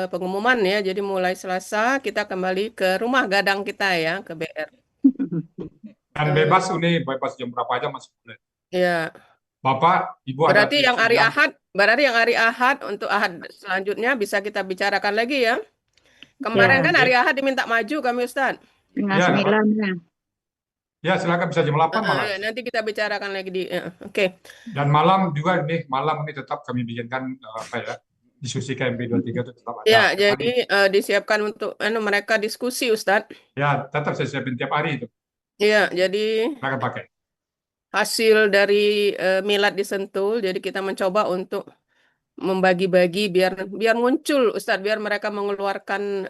pengumuman ya. Jadi mulai Selasa kita kembali ke rumah gadang kita ya, ke BR. Dan Eh, bebas Uni, bebas jam berapa aja masuk boleh. ya, Bapak, Ibu ada tips yang berarti yang hari Ahad untuk Ahad selanjutnya bisa kita bicarakan lagi ya. Kemarin Ya, kan hari oke. Ahad diminta maju kami Ustaz. setengah Ya, dapat. 9 ya. Ya, silakan bisa jam 8 malah. Ya, nanti kita bicarakan lagi oke. Dan malam juga nih, malam ini tetap kami bikinkan apa ya, diskusi KMP 23 itu tetap ada. Ya, Cuman jadi disiapkan untuk mereka diskusi Ustadz. ya tetap saya siapin tiap hari itu. Iya, jadi Silakan pakai. hasil dari milad di Sentul, jadi kita mencoba untuk membagi-bagi biar biar muncul Ustadz, biar mereka mengeluarkan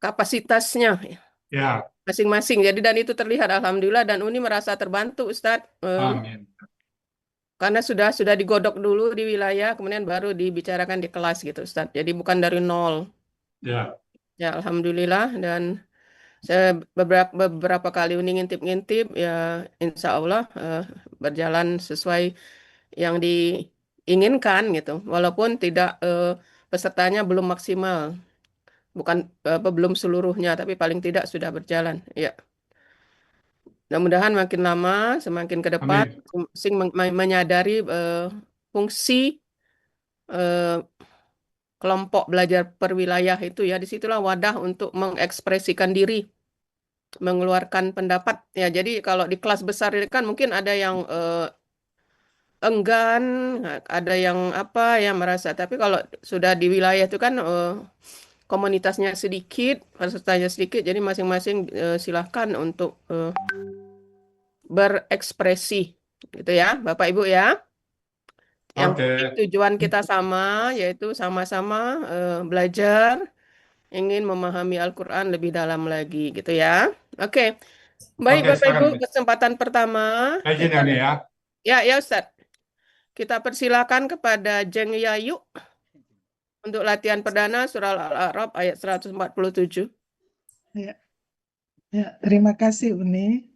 kapasitasnya Ya, masing-masing. Jadi dan itu terlihat Alhamdulillah dan Uni merasa terbantu Ustadz. amin. Karena sudah digodok dulu di wilayah, kemudian baru dibicarakan di kelas gitu Ustadz. Jadi bukan dari nol. Ya, Ya Alhamdulillah dan saya beberapa kali Uni ngintip-ngintip ya insya Allah berjalan sesuai yang diinginkan gitu. Walaupun tidak pesertanya belum maksimal, bukan belum seluruhnya, tapi paling tidak sudah berjalan. Ya, mudah-mudahan makin lama, semakin ke depan, amin. sing menyadari fungsi eh, kelompok belajar perwilayah itu ya, disitulah wadah untuk mengekspresikan diri, mengeluarkan pendapat. Ya, jadi kalau di kelas besar ini kan mungkin ada yang enggan, ada yang apa yang merasa. Tapi kalau sudah di wilayah itu kan komunitasnya sedikit, pesertanya sedikit, jadi masing-masing silahkan untuk berekspresi, gitu ya, Bapak Ibu ya. Yang Oke, penting tujuan kita sama, yaitu sama-sama belajar, ingin memahami Al-Quran lebih dalam lagi, gitu ya. Oke, baik oke, Bapak Ibu, silakan. kesempatan pertama, Saya izin kita, ya nih ya. ya Ustaz, kita persilakan kepada Jeng Yayu untuk latihan perdana surah Al-A'raf ayat 147. Ya, ya, terima kasih Uni.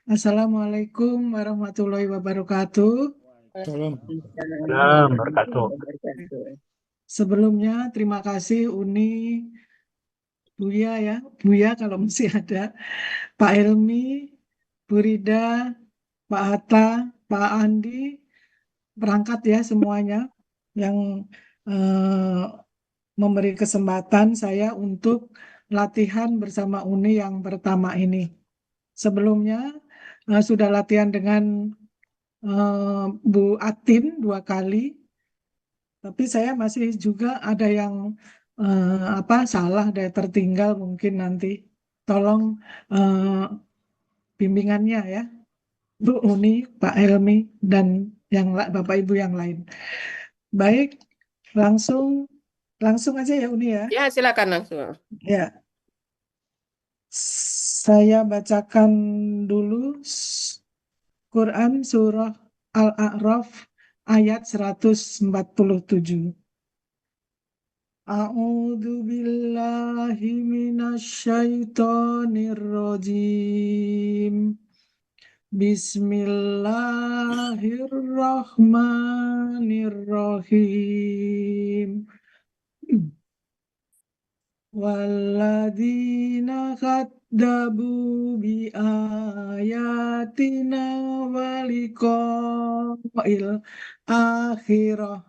Assalamualaikum warahmatullahi wabarakatuh. Salam. Salam berkatuh. Sebelumnya terima kasih Uni, Buya ya, Buya kalau masih ada, Pak Helmi, Bu Rida, Pak Hatta, Pak Andi, perangkat ya semuanya yang eh, memberi kesempatan saya untuk latihan bersama Uni yang pertama ini. Sebelumnya sudah latihan dengan Bu Atin 2 kali, tapi saya masih juga ada yang salah, ada yang tertinggal mungkin nanti. Tolong bimbingannya ya, Bu Uni, Pak Helmi, dan Bapak Ibu yang lain. Baik, langsung aja ya Uni ya. Ya, silakan langsung. Ya, saya bacakan dulu Quran Surah Al-A'raf ayat 147. A'udzu billahi minasyaitonir rajim. Bismillahirrahmanirrahim. Walladzina kadzabu bi ayatina waliqa'il akhirah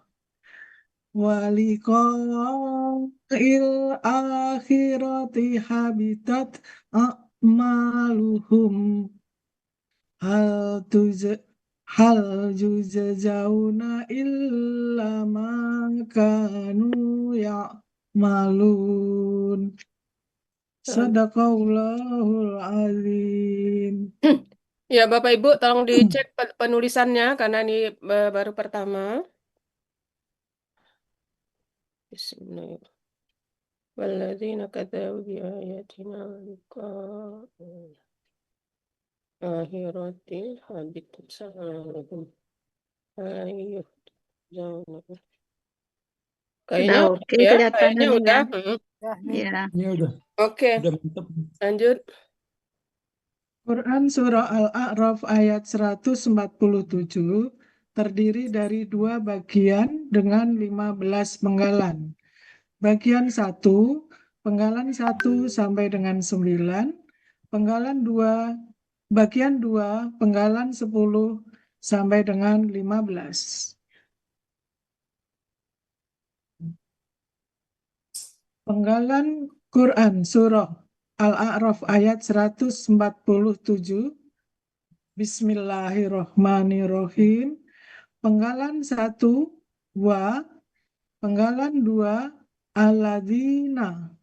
waliqa'il akhirati habitat a'maluhum hal tuz hal juzzauna illa ma kanu ya'malun. Sadaqallahul azim. Ya, Bapak Ibu, tolong dicek penulisannya karena ini baru pertama. Bismillahirrahmanirrahim. Walladzina kadzabu bi ayatina liqa'il akhirati habitat sa'aluhum ayyuh jannah. Kayaknya Sudah oke ya, kelihatan kayaknya ini udah. ya. Ya, Ini Oke, udah mantap. lanjut. Quran Surah Al-A'raf ayat 147. terdiri dari 2 bagian dengan 15 penggalan. Bagian 1, penggalan 1 sampai dengan 9, penggalan 2, bagian 2, penggalan 10 sampai dengan 15. Penggalan Quran Surah Al-A'raf ayat 147. Bismillahirrohmanirrohim. Penggalan 1 wa, penggalan 2 alladzina,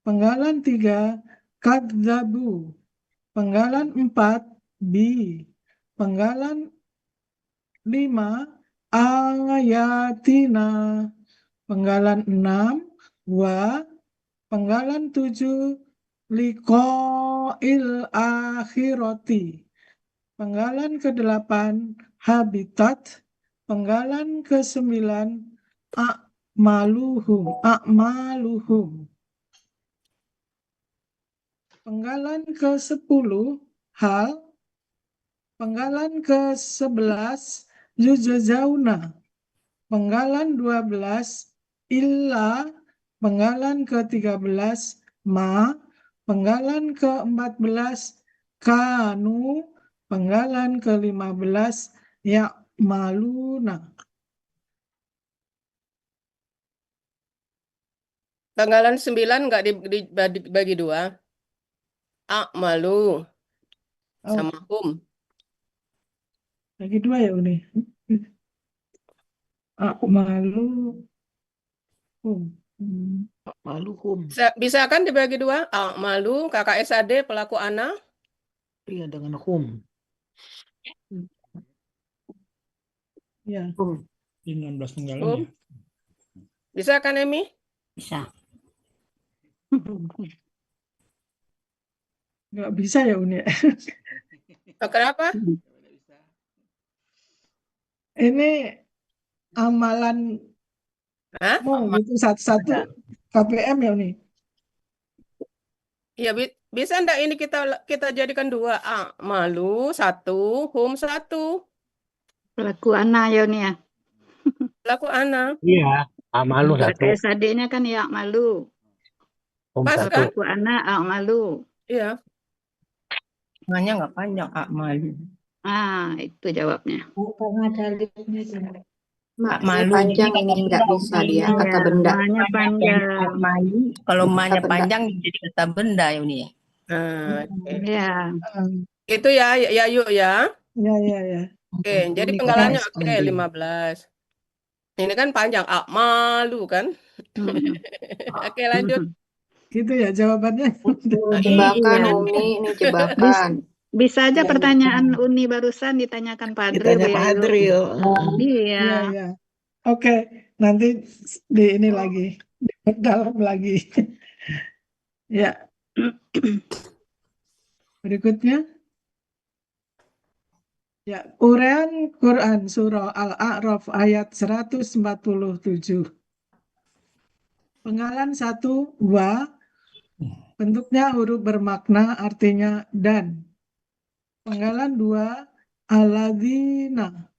penggalan 3 kadzabu, penggalan 4 bi, penggalan 5 ayatina, penggalan 6 wa, penggalan 7 liqa'il akhirati, penggalan ke-8 habitat, penggalan ke-9 a'maluhum, penggalan ke-10 hal, penggalan ke-11 yujzauna, penggalan 12 illa, penggalan ke-13 ma, penggalan ke-14 kanu, penggalan ke-15 ya'maluna. Penggalan 9 nggak dibagi dua. A'malu Oh, sama hum. bagi 2 ya Uni. A'maluhum. Maluhum. Bisa kan dibagi dua? A'malu, kakak SAD, pelaku ana. Iya dengan hum. Ya, Hum. 16 penggalan Hum. ya. Bisa kan, Emi? Bisa. nggak bisa ya Uni. Oh, kenapa? Ini amalan Hah? gitu satu-satu KPM ya Uni. Ya, bisa enggak ini kita jadikan dua? A'malu satu, hum satu. Pelaku anak ya nih ya. Pelaku ana. Iya, malu satu, Kakak adiknya kan ya malu. hum Pas satu. kan? Pelaku anak malu. Iya. Namanya nggak panjang, malu. Ah, itu jawabnya. Karena ada liftnya itu. Mak Ini malu panjang jadi ini nggak bisa dia Iya, kata benda. namanya panjang. malu. Kalau Kata mahnya benda. panjang jadi kata benda ya Uni ya. Nah, oke. Iya. Itu ya, ya yuk ya. Ya. Oke, jadi Ini penggalannya kata oke 15. Ini kan panjang, malu kan? Hmm. Oke, lanjut. Gitu ya jawabannya. Nah, Jebakan Iya. Umi, ini jebakan. Bisa aja Iya, pertanyaan Uni barusan ditanyakan Pak Adril, Ditanya Bu Pak Yayu. Adril. Iya. Iya. Oke, nanti di ini lagi, dalam lagi. Ya, berikutnya. Ya, uraian Quran Surah Al-A'raf ayat 147. Penggalan 1 wa, bentuknya huruf bermakna artinya dan. Penggalan 2 alladzina,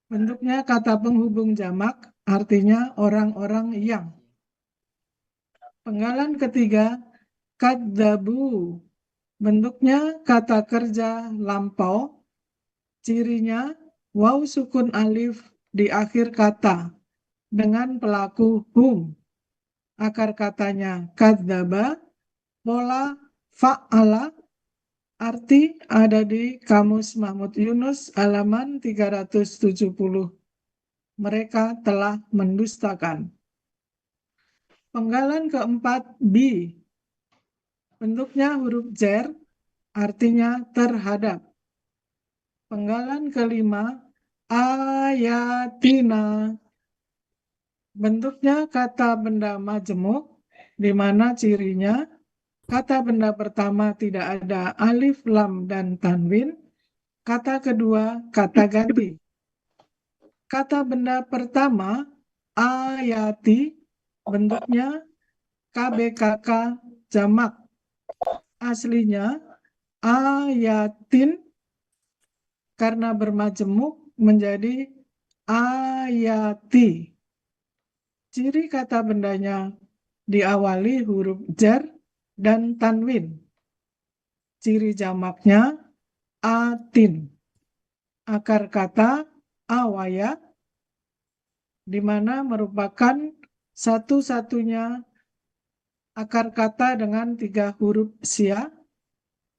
bentuknya kata penghubung jamak artinya orang-orang yang. Penggalan ketiga kadzabu, bentuknya kata kerja lampau, cirinya waw sukun alif di akhir kata dengan pelaku hum. Akar katanya kadzaba, pola fa'ala, arti ada di Kamus Mahmud Yunus halaman 370. Mereka telah mendustakan. Penggalan keempat bi, bentuknya huruf jar, artinya terhadap. Penggalan kelima ayatina, bentuknya kata benda majemuk, di mana cirinya kata benda pertama tidak ada alif, lam, dan tanwin. Kata kedua kata ganti. Kata benda pertama ayati, bentuknya KBKK jamak. Aslinya ayatin, karena bermajemuk menjadi ayati. Ciri kata bendanya diawali huruf jar dan tanwin. Ciri jamaknya atin. Akar kata awaya, di mana merupakan satu-satunya akar kata dengan 3 huruf sia,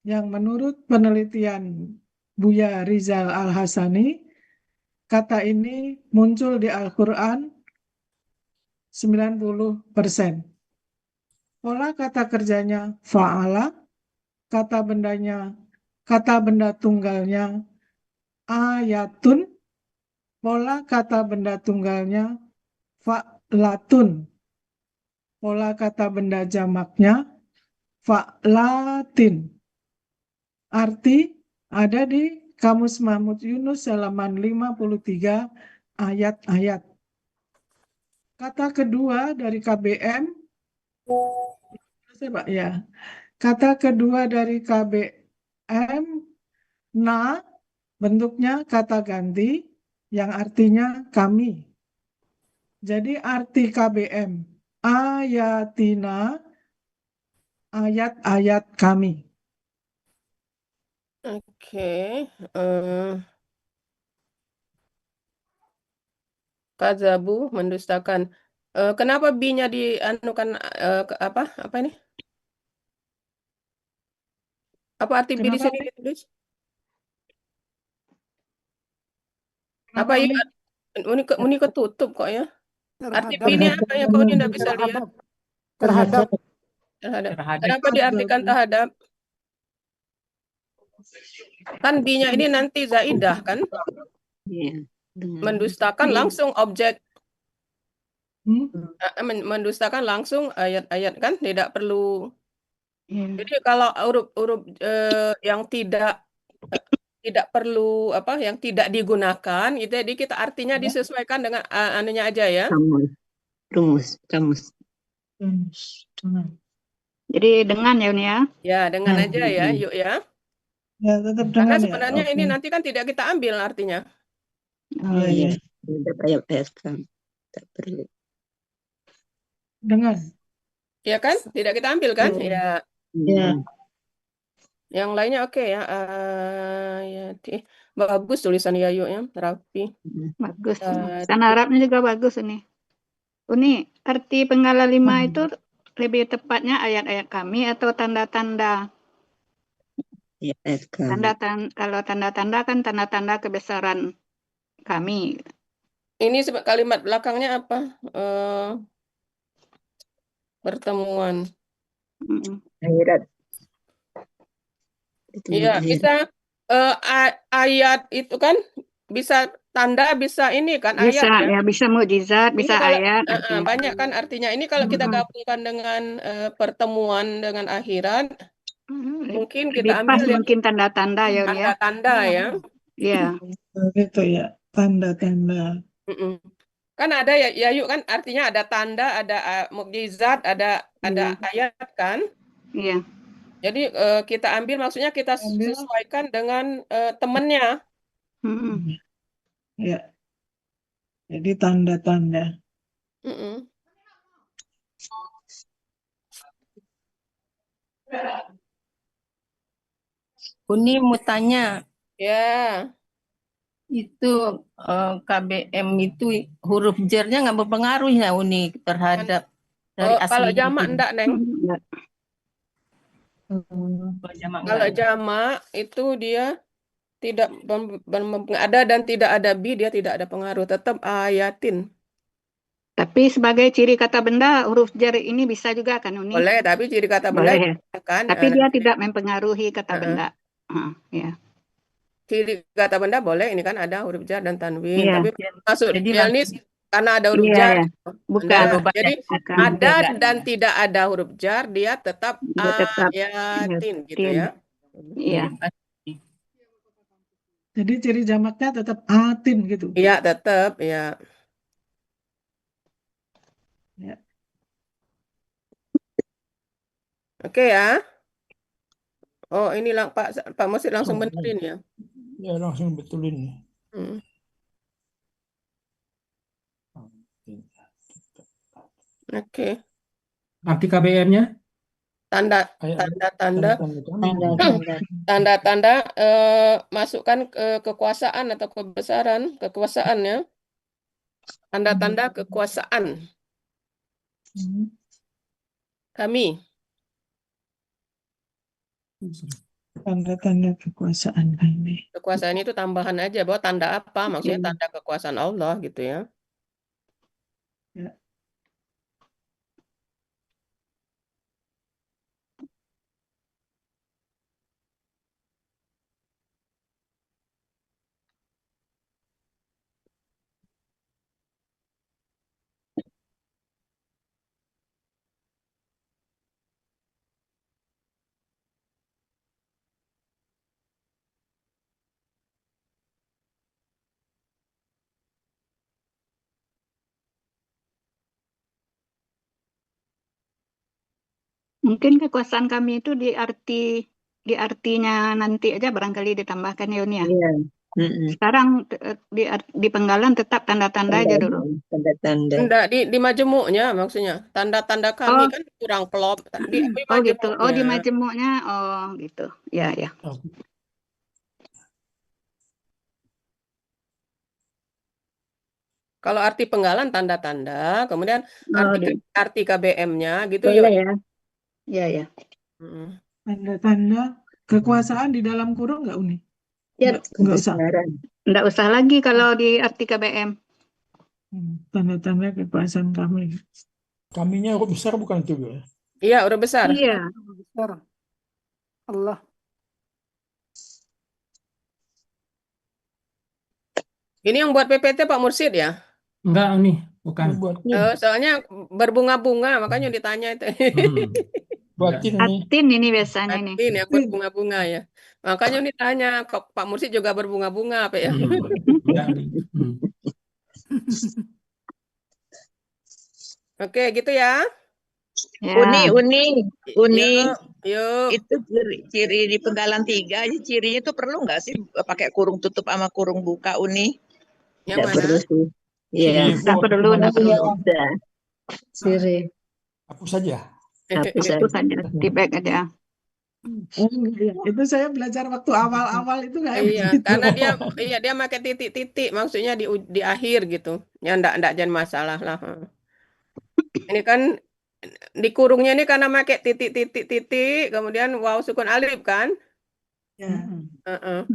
yang menurut penelitian Buya Rizal Al-Hasani, kata ini muncul di Al-Quran 90%. Pola kata kerjanya fa'ala, kata benda tunggalnya ayatun, pola kata benda tunggalnya fa'latun, pola kata benda jamaknya fa'latin. Arti ada di Kamus Mahmud Yunus halaman 53 ayat-ayat. Kata kedua dari KBM, Pak ya. Kata kedua dari KBM, na, bentuknya kata ganti yang artinya kami. Jadi arti KBM, ayatina, ayat-ayat kami. Oke. Kadzabu, mendustakan. Kenapa B-nya dianukan apa ini? Apa arti B di Kenapa, sini Pi? ditulis? Kenapa, Apa ya? Umi? Ini ketutup kok ya. Arti B ini Terhadap apa ya? Kok ini enggak bisa lihat? terhadap Terhadap. Terhadap. Kenapa diartikan terhadap? Kan B-nya ini nanti zaidah kan? Iya. Dengan Mendustakan Iya. langsung objek. Hmm? Mendustakan langsung ayat-ayat kan? Tidak perlu. iya. Jadi kalau huruf-huruf yang tidak perlu yang tidak digunakan itu, jadi kita artinya disesuaikan dengan anunya aja ya. Kamus. Jadi dengan ya Uni ya. Ya, dengan aja ya, yuk ya. Ya, tetap Karena dengan ya. sebenarnya Oke. ini nanti kan tidak kita ambil artinya. Oh Iya, iya. Ayat-ayat kan. Tak perlu. Dengan. Ya kan? Tidak kita ambil kan? Ya. Iya. Yang lainnya oke ya. Ya, bagus tulisan Yayu ya, rapi. Bagus. Tulisan Arabnya juga bagus ini. Uni, arti Penggala 5 itu lebih tepatnya ayat-ayat kami atau tanda-tanda? Kalau tanda-tanda kan tanda-tanda kebesaran kami. Ini kalimat belakangnya apa? Pertemuan. Akhirat. Iya, bisa ayat itu kan bisa tanda, bisa ini kan Bisa ayat ya. ya, bisa mukjizat, Ini bisa kalau ayat. banyak kan artinya. Ini kalau kita gabungkan dengan pertemuan dengan akhirat, mungkin Lebih kita pas ambil yang mungkin tanda-tanda ya Uni ya. tanda-tanda ya. Iya. Gitu ya, tanda-tanda. Mm-mm. Kan ada ya yuk kan artinya ada tanda, ada mukjizat, ada ayat kan. Iya. Jadi kita ambil, maksudnya kita sesuaikan dengan temannya. Ya. Jadi tanda-tanda. Mm-mm. Uni mau tanya, Ya. itu KBM itu huruf jernya nggak berpengaruh ya Uni terhadap dari Kalau aslinya jamak itu? enggak, Neng. Kalau jamak Kalau enggak. jamak itu dia tidak ada dan tidak ada bi, dia tidak ada pengaruh, tetap ayatin. Tapi sebagai ciri kata benda, huruf jar ini bisa juga kan Uni? Boleh, tapi ciri kata benda Boleh. kan. Tapi dia tidak mempengaruhi kata benda. Ya. Ciri kata benda boleh, ini kan ada huruf jar dan tanwin. Iya. Tapi maksud Jadi ini karena ada huruf Iya, jar. ya. Bukan. Nah, jadi Bukan. ada dan tidak ada huruf jar, dia tetap Dia tetap ayatin gitu ya. Iya. Jadi ciri jamaknya tetap atin gitu. Iya, tetap ya. Ya. Oke ya. Oh, ini Pak Musid langsung benerin ya. Ya langsung betulin. Oke. Arti KBM-nya? Tanda Kayak tanda-tanda tanda-tanda. tanda-tanda masukkan ke kekuasaan atau kebesaran, kekuasaan ya. Tanda-tanda kekuasaan kami. Tanda-tanda kekuasaan kami. Kekuasaan itu tambahan aja bahwa tanda apa? Maksudnya tanda kekuasaan Allah gitu ya. Ya. Mungkin kekuasaan kami itu di artinya nanti aja barangkali ditambahkan ya Uni ya. Iya. Mm-mm. Sekarang di penggalan tetap tanda-tanda aja dulu. Tanda-tanda. Enggak di majemuknya maksudnya. Tanda-tanda kami Oh, kan kurang klop di oh gitu. Oh di majemuknya. majemuknya. Oh gitu. Ya ya. Kalau arti penggalan tanda-tanda, kemudian Oh, gitu. arti KBM-nya gitu Boleh yuk. ya. Ya ya. Mm. Tanda-tanda kekuasaan di dalam kurung nggak Uni? Ya, Nggak usah. Nggak usah lagi kalau di arti KBM. Tanda-tanda kekuasaan kami. Kaminya huruf besar bukan itu, Bu? Iya, huruf besar. Iya. Besar. Allah. Ini yang buat PPT Pak Mursid ya? Enggak, nih, bukan. Soalnya berbunga-bunga, makanya ditanya itu. Buatin ini. Atin ini biasanya nih. Ini ya berbunga-bunga ya. Makanya ini tanya, kok Pak Mursid juga berbunga-bunga apa ya? Oke, gitu ya. Ya. Uni. Yuk. Itu ciri di penggalan 3 aja cirinya tuh perlu nggak sih pakai kurung tutup sama kurung buka Uni? Yang Nggak mana? perlu sih. Iya. Nggak perlu. Udah. Siri. Hapus saja. Hapus Itu aja. saja. Tibek aja. Itu saya belajar waktu awal-awal itu kayak Iya, begitu. karena dia pakai titik-titik, maksudnya di akhir gitu. Ya enggak jadi masalah lah. Ini kan di kurungnya ini karena pakai titik-titik, kemudian waw sukun alif kan? Ya. Heeh.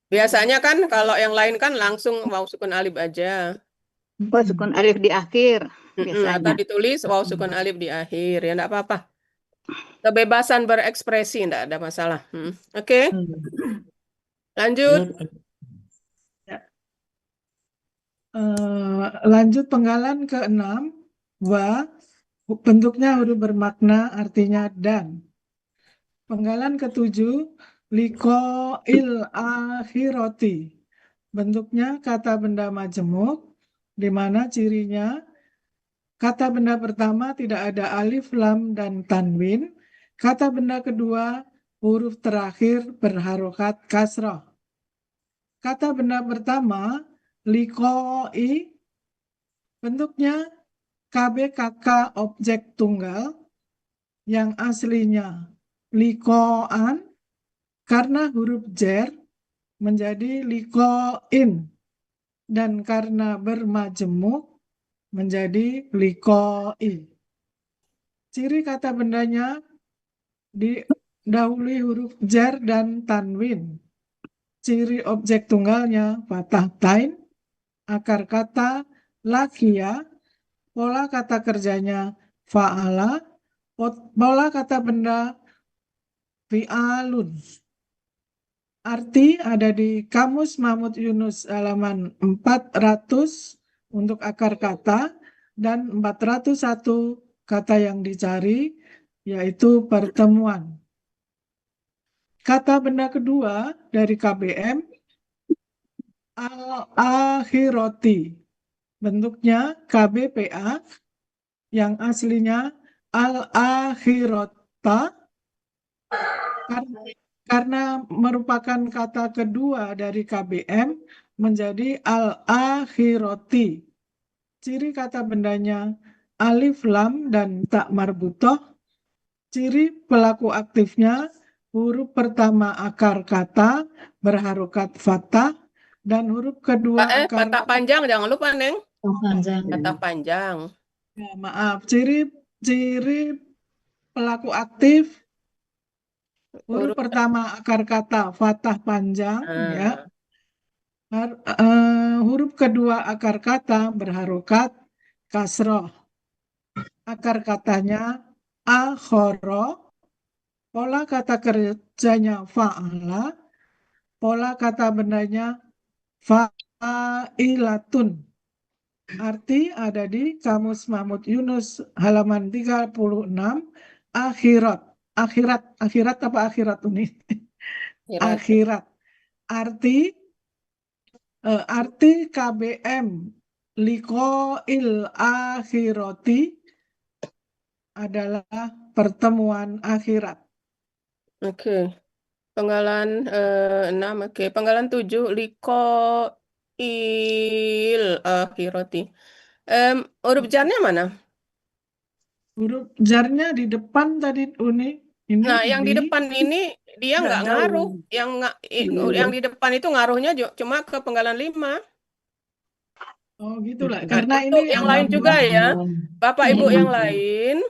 Biasanya kan kalau yang lain kan langsung waw sukun alif aja. Oh, sukun alif di akhir Atau biasanya. ditulis waw sukun alif di akhir, ya enggak apa-apa. Kebebasan berekspresi enggak ada masalah. Oke. Lanjut. Lanjut penggalan ke-6, wa, bentuknya huruf bermakna, artinya dan. Penggalan ke-7, liko il akhiroti, bentuknya kata benda majemuk, di mana cirinya kata benda pertama tidak ada alif, lam, dan tanwin. Kata benda kedua huruf terakhir berharokat kasroh. Kata benda pertama likoi, bentuknya KBKK objek tunggal yang aslinya likoan, karena huruf jer menjadi likoin, dan karena bermajemuk menjadi likoi. Ciri kata bendanya didahului huruf jar dan tanwin. Ciri objek tunggalnya fathah tain, akar kata lakia, pola kata kerjanya fa'ala, pola kata benda fi'alun. Arti ada di Kamus Mahmud Yunus halaman 400 untuk akar kata dan 401 kata yang dicari, yaitu pertemuan. Kata benda kedua dari KBM al-akhiroti, bentuknya KBPA yang aslinya al-akhirota, karena merupakan kata kedua dari KBM menjadi al-akhiroti. Ciri kata bendanya alif, lam, dan tak marbutoh. Ciri pelaku aktifnya, huruf pertama akar kata berharokat fathah, dan huruf kedua akar Patah panjang, jangan lupa, Neng. Panjang. Patah panjang. Ya, maaf, ciri pelaku aktif, huruf Huruf pertama akar kata fathah panjang, ya. Huruf kedua akar kata berharokat kasroh. Akar katanya akhoro, pola kata kerjanya fa'ala, pola kata bendanya fa'ilatun. Arti ada di Kamus Mahmud Yunus halaman 36, akhirat. Akhirat apa akhirat ini? Akhirat. Arti KBM liqa'il akhirati adalah pertemuan akhirat. Oke. Penggalan 6, oke. Penggalan 7, il akhirati. Huruf jarnya mana? Huruf jarnya di depan tadi Uni. Ini Nah, yang di depan ini dia nggak jauh. ngaruh. Yang di depan itu ngaruhnya cuma ke penggalan 5. Oh gitulah. Nah, Karena untuk ini yang lain juga ya. Bapak Ibu yang lain.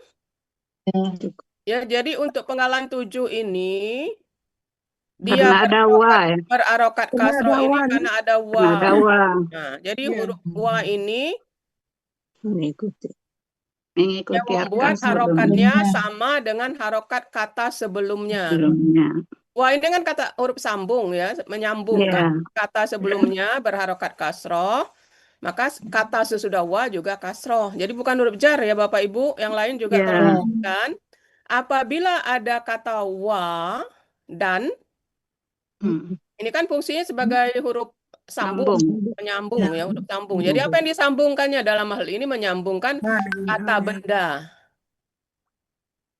Ya, jadi untuk penggalan 7 ini dia Karena ada wa ya. berarokat Karena kasroh ada ini wa karena ada Karena wa. ada wa. Nah, jadi Iya. huruf wa ini Mengikuti yang akar membuat harokatnya sebelumnya. sama dengan harokat kata sebelumnya. Sebelumnya. Wah, ini kan kata huruf sambung ya, menyambungkan kata sebelumnya berharokat kasroh, maka kata sesudah wa juga kasroh. Jadi bukan huruf jar ya Bapak Ibu, yang lain juga tolong perhatikan. Apabila ada kata wa dan ini kan fungsinya sebagai huruf sambung, menyambung ya, huruf sambung. Jadi apa yang disambungkannya dalam hal ini menyambungkan kata benda.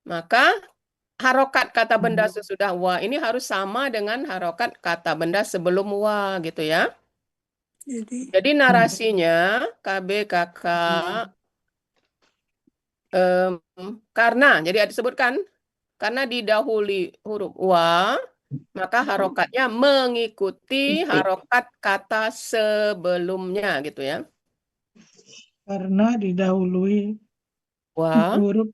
Maka harokat kata benda sesudah wa ini harus sama dengan harokat kata benda sebelum wa gitu ya. Jadi narasinya KBKK karena jadi disebutkan karena didahului huruf wa maka harokatnya mengikuti harokat kata sebelumnya gitu ya. Karena didahului Wa huruf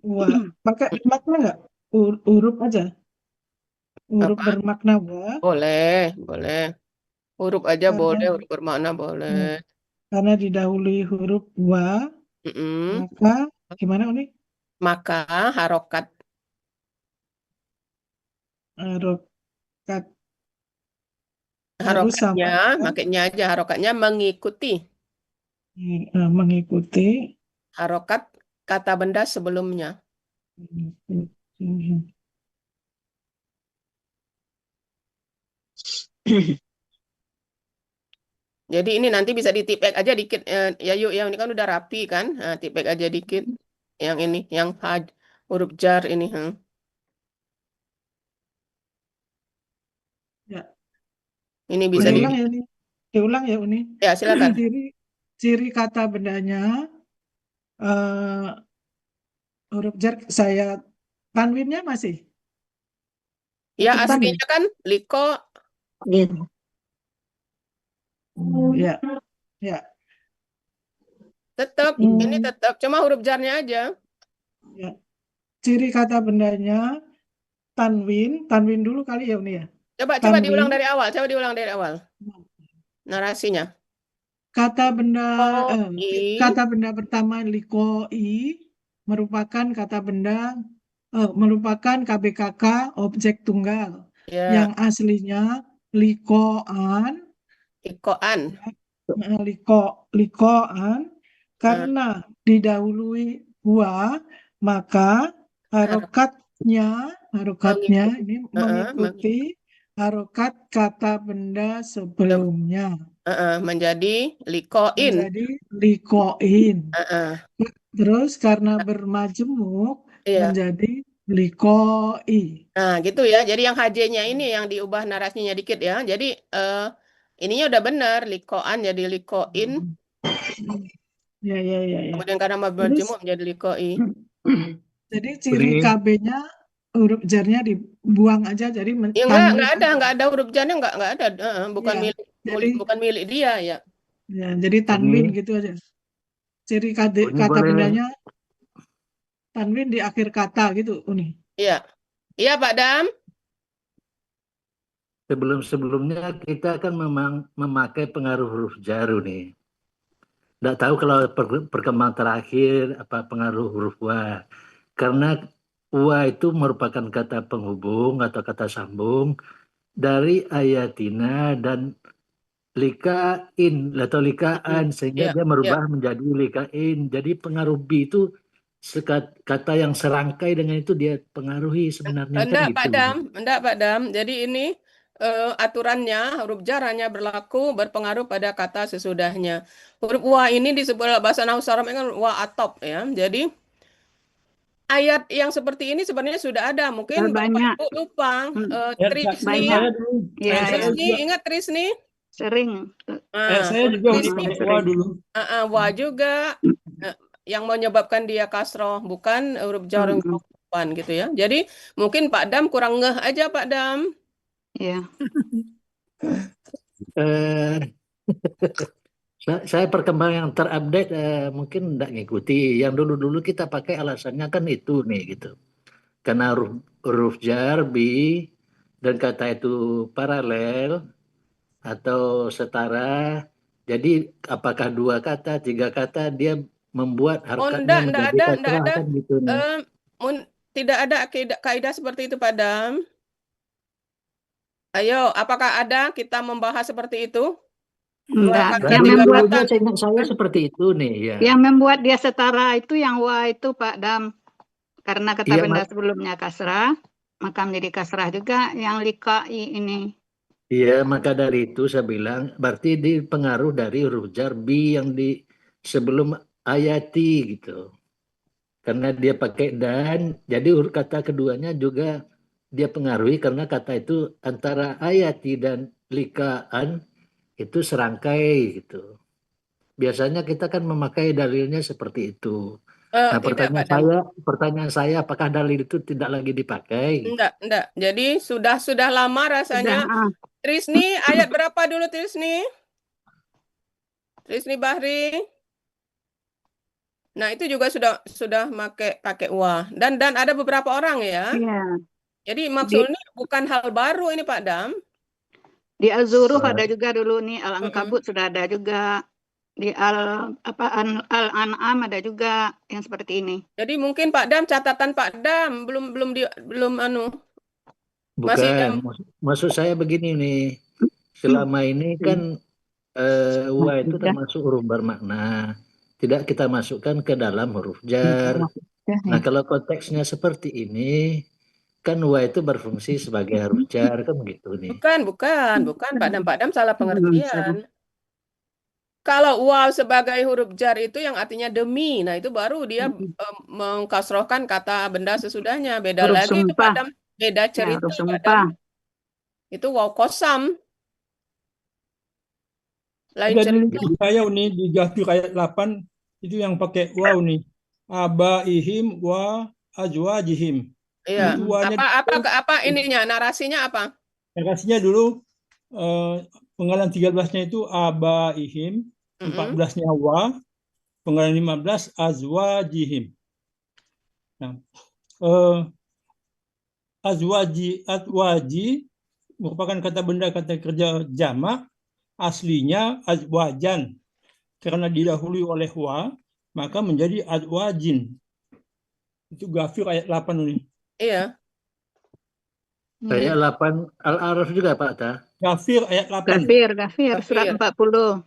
wa. Pakai makna nggak? Huruf aja. Huruf apa? bermakna wa. Boleh. Huruf aja Karena boleh, huruf bermakna boleh. Karena didahului huruf wa, maka gimana Uni? Maka harokat Harokat harus sama harokatnya, dengan makanya aja harokatnya mengikuti mengikuti harokat kata benda sebelumnya. Jadi ini nanti bisa ditipek aja dikit ya yuk ya ini kan udah rapi kan. Nah, tipek aja dikit yang ini yang huruf jar ini. Ya. Ini bisa Diulang ya Uni. Diulang ya Uni. Ya silakan. Ciri kata bendanya huruf jar saya tanwinnya masih. Ya Tetap tanwin. aslinya kan liko. Ya. Ya. Tetap ini tetap cuma huruf jarnya aja. Ya. Ciri kata bendanya tanwin dulu kali ya Uni ya. Coba Tanwin. diulang dari awal, coba diulang dari awal. Narasinya. Kata benda Kata pertama likoi merupakan kata benda merupakan KBKK objek tunggal yang aslinya likoan karena didahului wa maka harokatnya ini mengikuti harokat kata benda sebelumnya. Menjadi likoin. Terus karena bermajemuk menjadi likoi. Nah, gitu ya. Jadi yang HJ-nya ini yang diubah narasinya dikit ya. Jadi ininya udah benar, likoan jadi likoin. Ya, ya, ya, ya. Kemudian karena Terus, majmuk menjadi liqai. jadi ciri Uni, KB-nya huruf jarnya dibuang aja, jadi Ya tanwin aja. nggak ada huruf jarnya nggak ada. Bukan Iya, milik jadi bukan milik dia ya. ya, jadi tanwin Uni, gitu aja. Ciri Uni kata boleh bendanya tanwin di akhir kata gitu, Uni. Iya. Iya Pak Dam. Sebelum-sebelumnya kita kan memang memakai pengaruh huruf jaru nih. Nggak tahu kalau perkembangan terakhir apa pengaruh huruf wa. Karena wa itu merupakan kata penghubung atau kata sambung dari ayatina dan likain atau likaan sehingga Iya, dia iya. merubah menjadi likain. Jadi pengaruh bi itu kata yang serangkai dengan itu dia pengaruhi sebenarnya kan gitu. Enggak Pak Dam. Jadi ini aturannya huruf jar hanya berlaku berpengaruh pada kata sesudahnya. Huruf wa ini disebut bahasa Nahwu Arab kan wa atop ya. Jadi ayat yang seperti ini sebenarnya sudah ada. Mungkin Bapak Banyak. Ibu lupa. Trisni, Banyak. dulu. Ya, ya. Trisni ingat Trisni? Sering. Saya Huruf juga Uni Trisni, pakai wa dulu. wa juga yang menyebabkan dia kasroh, bukan huruf jar yang depan gitu ya. Jadi mungkin Pak Dam kurang ngeh aja Pak Dam. Ya. Eh, saya perkembangan yang terupdate mungkin tidak ngikuti. Yang dulu-dulu kita pakai alasannya kan itu nih gitu. Karena huruf jar bi dan kata itu paralel atau setara. Jadi apakah 2 kata, 3 kata dia membuat harokatnya menjadi Enggak kasrah ada. kan gitu nih. Tidak ada kaidah seperti itu Pak Dam. Ayo, apakah ada kita membahas seperti itu? Enggak. Dari dulunya saya seperti itu nih ya. Yang membuat dia setara itu yang wa itu Pak Dam. Karena kata Iya, benda sebelumnya kasrah, maka menjadi kasrah juga yang likai ini. Iya, maka dari itu saya bilang berarti dipengaruh dari huruf jar bi yang di sebelum ayati gitu. Karena dia pakai dan, jadi huruf kata keduanya juga dia pengaruhi karena kata itu antara ayati dan likaan itu serangkai gitu. Biasanya kita kan memakai dalilnya seperti itu. Nah, Tidak Pak Dam. pertanyaan saya apakah dalil itu tidak lagi dipakai? Enggak. Jadi sudah lama rasanya. Sudah, Trisni, ayat berapa dulu Trisni? Trisni Bahri. Nah, itu juga sudah pakai wa. Dan ada beberapa orang ya. Iya. Jadi maksudnya bukan hal baru ini Pak Dam. Di Al-Zuruf ada juga dulu nih, Al-Ankabut sudah ada juga. Di Al-An'am ada juga yang seperti ini. Jadi mungkin Pak Dam catatan Pak Dam belum Bukan, maksud saya begini nih. Selama ini kan wa itu termasuk huruf bermakna. Tidak kita masukkan ke dalam huruf jar. Nah, kalau konteksnya seperti ini, kan wa itu berfungsi sebagai huruf jar, kan begitu nih. Bukan Pak Dam. Pak Dam salah pengertian. Kalau waw sebagai huruf jar itu yang artinya demi. Nah, itu baru dia mengkasrohkan kata benda sesudahnya. Beda Huruf lagi itu Pak sumpah. Dam. Beda Ya, cerita huruf Pak sumpah. Dam. Itu waw kosam. Lain Ada dulu cerita. di saya Uni di Ghafir ayat 8 itu yang pakai waw nih. Abaihim wa azwajihim. Iya. Itu wanya Apa ininya? Narasinya apa? narasinya dulu penggalan 13-nya itu abaihim, 14-nya wa, penggalan 15 azwajihim. Nah, azwaji merupakan kata benda kata kerja jamak, aslinya azwajan. Karena didahului oleh wa, maka menjadi azwajin. Itu Ghafir ayat 8 ini. Iya. Ayat 8 Al-A'raf juga Pak Ta? Ghafir ayat 8. Ghafir surat 40.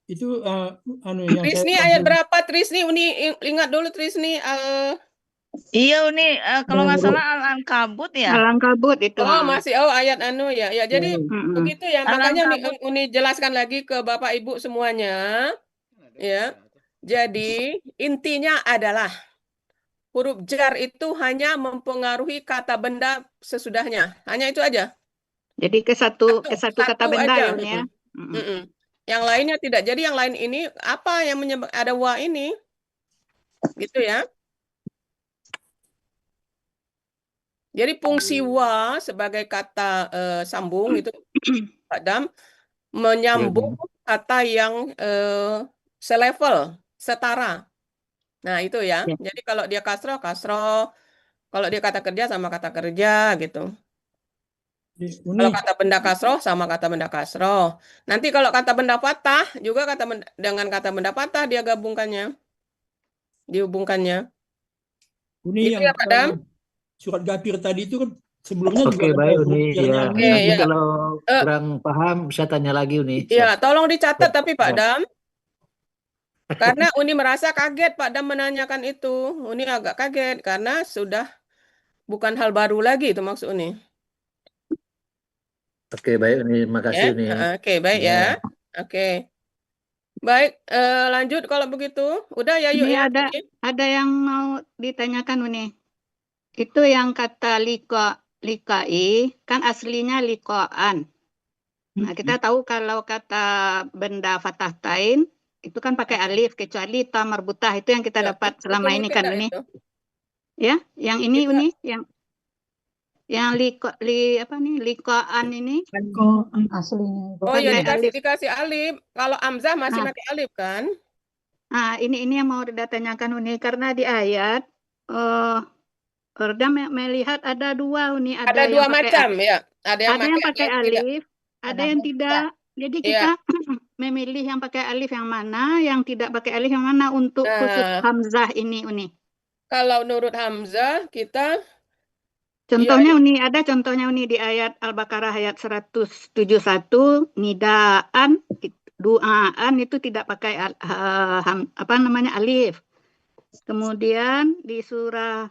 Itu yang Trisni ayat berapa Trisni? Uni ingat dulu Trisni. Iya Uni, kalau nggak salah Al-Ankabut ya. Al-Ankabut itu. Masih ayat ya. Ya jadi begitu ya. Makanya Uni jelaskan lagi ke Bapak Ibu semuanya. Ya. Jadi intinya adalah huruf jar itu hanya mempengaruhi kata benda sesudahnya. Hanya itu aja. Jadi ke satu kata benda aja. ya Uni ya. Yang lainnya tidak. Jadi yang lain ini apa yang menyebab ada wa ini? Gitu ya. Jadi fungsi wa sebagai kata sambung itu Pak Dam menyambung kata yang selevel, setara. Nah, itu ya. Ya. Jadi kalau dia kasroh, kasroh. Kalau dia kata kerja sama kata kerja gitu. Uni, Kalau kata benda kasroh sama kata benda kasroh. Nanti kalau kata benda patah juga dengan kata benda patah dia gabungkannya, dihubungkannya. Uni Gitu yang ya, Pak Dam? surat Gafir tadi itu kan sebelumnya juga Oke, ada baik huruf Uni. jernya Ya, Uni. nanti ya. kalau Eh, kurang paham, saya tanya lagi Uni. Ya, tolong dicatat tapi Pak Ya. Dam. Karena Uni merasa kaget Pak Dam menanyakan itu. Uni agak kaget karena sudah bukan hal baru lagi itu maksud Uni. Oke, baik Uni. Ya, Makasih Uni. oke baik ya. Oke. Baik, lanjut kalau begitu. Udah ya yuk Ini ya. ada yang mau ditanyakan Uni. Itu yang kata likai kan aslinya likoan. Nah, kita tahu kalau kata benda fatahtain itu kan pakai alif kecuali ta marbutah itu yang kita dapat selama ini kan Uni. Itu. Ya, yang ini Itu. Uni yang likoan ini Aslinya. Oh ya pakai alif. dikasih alif. Kalau Amzah masih Ah. pakai alif kan? Nah, ini yang mau ditanyakan Uni karena di ayat Orda melihat ada dua Uni, Ada yang dua pakai macam ya. Ada yang pakai tidak. alif, ada yang tidak. Jadi kita memilih yang pakai alif yang mana, yang tidak pakai alif yang mana untuk khusus Hamzah ini Uni. Kalau menurut Hamzah kita Contohnya Uni, ada contohnya Uni di ayat Al-Baqarah ayat 171, nidaan, duaan itu tidak pakai alif. Kemudian di surah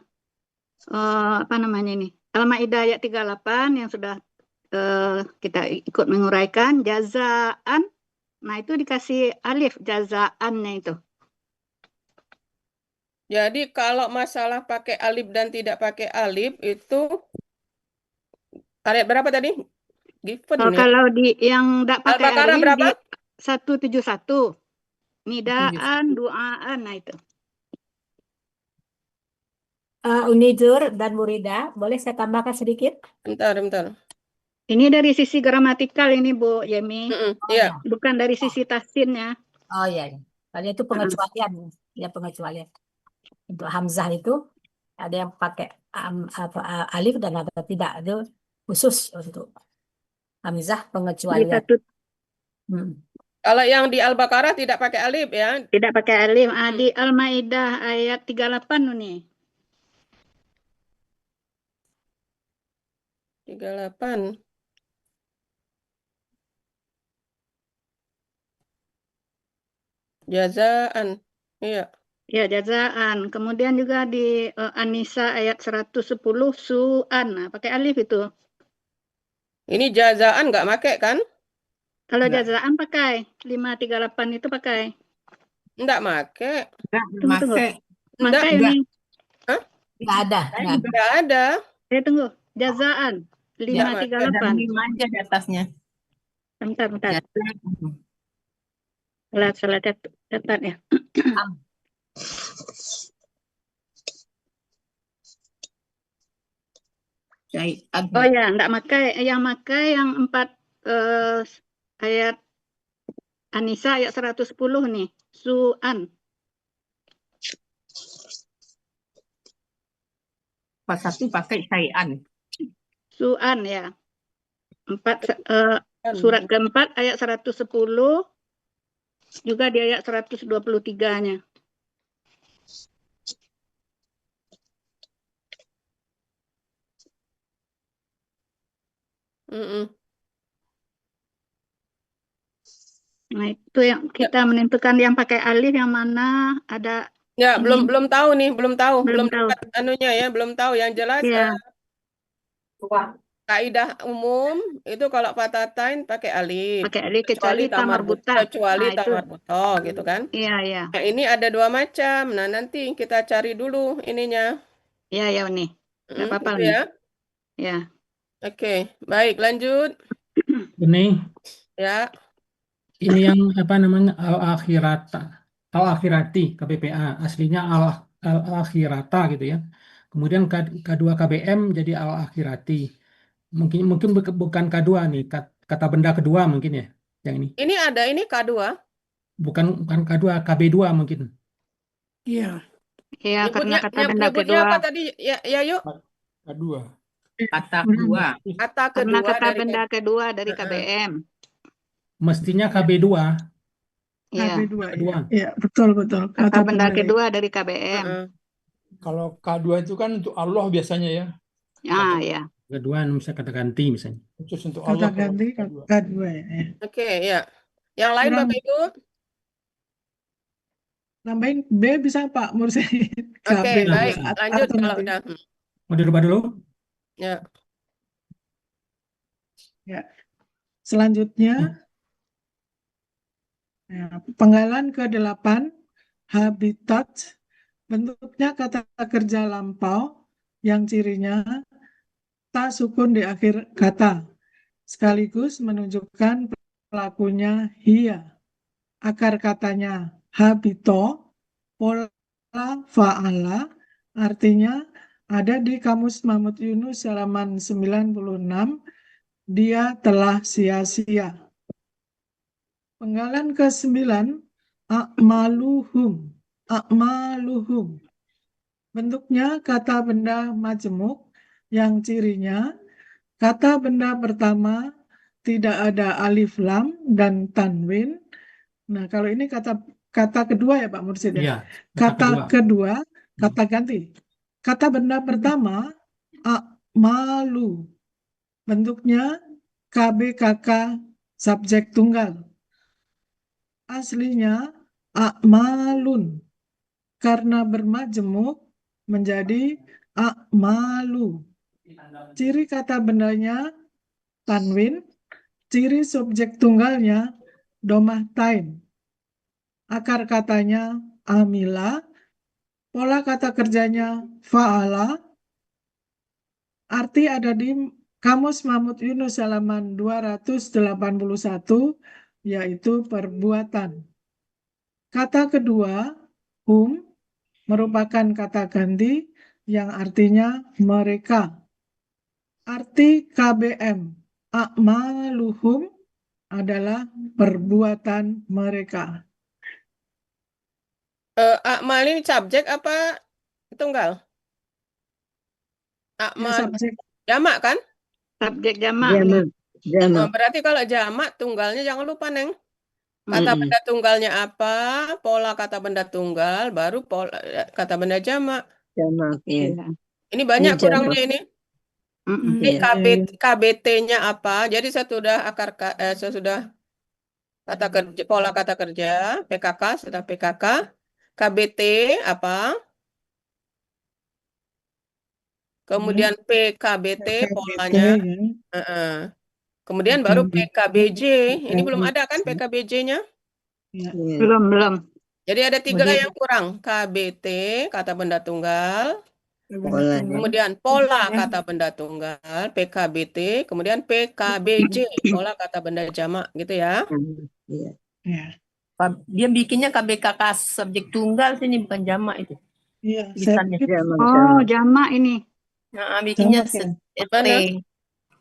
Al-Maidah ayat 38 yang sudah kita ikut menguraikan jazaan. Nah, itu dikasih alif jazaannya itu. Jadi kalau masalah pakai alif dan tidak pakai alif itu ayat berapa tadi? Given ya. Kalau di yang tidak pakai Al-Baqarah alif berapa? di 171. Nidaan, duaan, nah itu. Unizur dan Murida, boleh saya tambahkan sedikit? Bentar. Ini dari sisi gramatikal ini Bu Yemi. Iya. Bukan dari sisi tahsinnya. Oh iya. Kalau itu pengecualian, ya pengecualian. Untuk Hamzah itu ada yang pakai alif dan ada tidak. Itu khusus untuk Hamzah pengecualian. Kalau yang di Al-Baqarah tidak pakai alif ya? Tidak pakai alif. Di Al-Maidah ayat 38 nih. 38. Jazaan. Iya. Ya, jazaan. Kemudian juga di An-Nisa ayat 110 su'an. Nah, pakai alif itu. Ini jazaan nggak pakai kan? Kalau jazaan pakai 538 itu pakai. Enggak pakai. Tunggu. Enggak. Pakai ini. Hah? Enggak ada. Enggak ada. Tunggu. Jazaan 538. 5 aja di atasnya. Bentar. Salah catat ya. Oh ya, enggak pakai. Yang pakai yang 4 ayat An-Nisa ayat 110 nih. Su'an. Pas satu pakai syai'an. Su'an ya. Surat keempat ayat 110 juga di ayat 123-nya. Nah, itu yang kita menentukan yang pakai alif yang mana ada. Ya, belum tahu nih, belum tahu. Belum tahu. dapat anunya ya, belum tahu. Yang jelas kaidah umum itu kalau fatatain pakai alif. Pakai alif kecuali tamar buta. Kecuali tamar buta gitu kan. Iya. Nah, ini ada dua macam. Nah, nanti kita cari dulu ininya. Iya, nih. Enggak apa-apa gitu nih. Ya. Ya. Oke, baik, lanjut. Ini. Ya. ini yang apa namanya al-akhirati KBPA, aslinya al-akhirata gitu ya. Kemudian K2 KBM jadi al-akhirati. Mungkin mungkin bukan K2 nih, kata benda kedua mungkin ya. Yang ini. Ini ada ini K2. Bukan K2, KB2 mungkin. Iya. Ya, karena kata benda Nyebutnya kedua. apa tadi? Ya, yuk. Kedua. Kata kedua. Kata Karena kedua kata dari benda kedua dari Heeh. KBM. Mestinya KB2. Ya, KB2 ya. Kedua. Ya, betul. kata benda pendek. kedua dari KBM. Heeh. Kalau K2 itu kan untuk Allah biasanya ya. Ah, ya. Kedua misalnya kata ganti misalnya. Khusus untuk Kata Allah. ganti K2. K2 ya. Oke, ya. Yang lain Kurang Bapak Ibu? nambahin B bisa Pak Mursyid. Oke, KB baik. dua. Lanjut Atau kalau nanti. udah. Mau dirubah dulu? Ya. Ya. Selanjutnya ya, penggalan ke-8 habitat, bentuknya kata kerja lampau yang cirinya ta sukun di akhir kata sekaligus menunjukkan pelakunya hia. Akar katanya habito, pola fa'ala, artinya ada di Kamus Mahmud Yunus halaman 96, dia telah sia-sia. Penggalan ke-9 a'maluhum. Bentuknya kata benda majemuk yang cirinya kata benda pertama tidak ada alif lam dan tanwin. Nah, kalau ini kata kedua ya Pak Mursyid ya. Iya, Kata kedua, kata ganti. Kata benda pertama a'malu. Bentuknya KBKK subjek tunggal. Aslinya a'malun. Karena bermajemuk menjadi a'malu. Ciri kata bendanya tanwin, ciri subjek tunggalnya domah tain. Akar katanya amila, pola kata kerjanya fa'ala, arti ada di Kamus Mahmud Yunus halaman 281, yaitu perbuatan. Kata kedua, hum, merupakan kata ganti yang artinya mereka. Arti KBM, a'maluhum adalah perbuatan mereka. Akmal ini subjek apa tunggal? Ya, Akmal subjek. jamak kan? Subjek jamak. Nah, berarti kalau jamak tunggalnya jangan lupa, Neng. Kata benda tunggalnya apa, pola kata benda tunggal, baru pola kata benda jamak. Jamak, iya. Ya. Ini banyak Ini kurangnya jamak. ini. Ini Iya. KBT-nya apa? Jadi sesudah sesudah kata kerja, pola kata kerja, PKK, sudah PKK, KBT apa? Kemudian PKBT polanya. Ya. Kemudian baru PKBJ. PKBJ. Ini belum ada kan PKBJ-nya? Ya. Belum. Jadi ada 3 Kemudian- yang kurang. KBT, kata benda tunggal. Pola. Kemudian pola kata benda tunggal, PKBT. Kemudian PKBJ, pola kata benda jamak gitu ya. Iya. Ya. Dia bikinnya KBKK subjek tunggal sini bukan jamak itu. Iya, Tulisannya. Jamak, Oh, jamak. jamak ini. Nah, bikinnya Jamak ya. ST.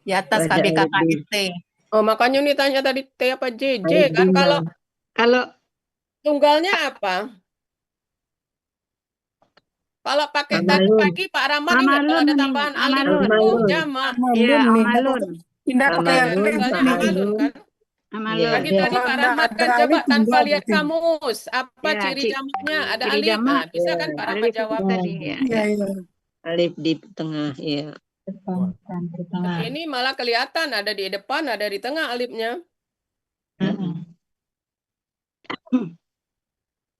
Di atas Ada KBKK alif. ST. Oh, makanya ini tanya tadi T apa JJ kan? Alif Kalau Kalau tunggalnya apa? Kalau pakai tadi Amalun. pagi Pak Rahmat ingat kalau ada Amalun, tambahan alif amalun. itu Amalun. jamak. Iya, amalun. Tidak pakai Amalun, Tunggalnya amalun kan? Amalun. Tadi Iya. tadi Pak Rahmat kan coba tanpa lihat kamus. Apa Ya, ciri jamaknya? Ada ciri alif. jamak. Nah, bisa kan Pak Rahmat Alif itu jawab? tadi ya. Alif di tengah, iya. Tapi ini malah kelihatan ada di depan, ada di tengah alifnya.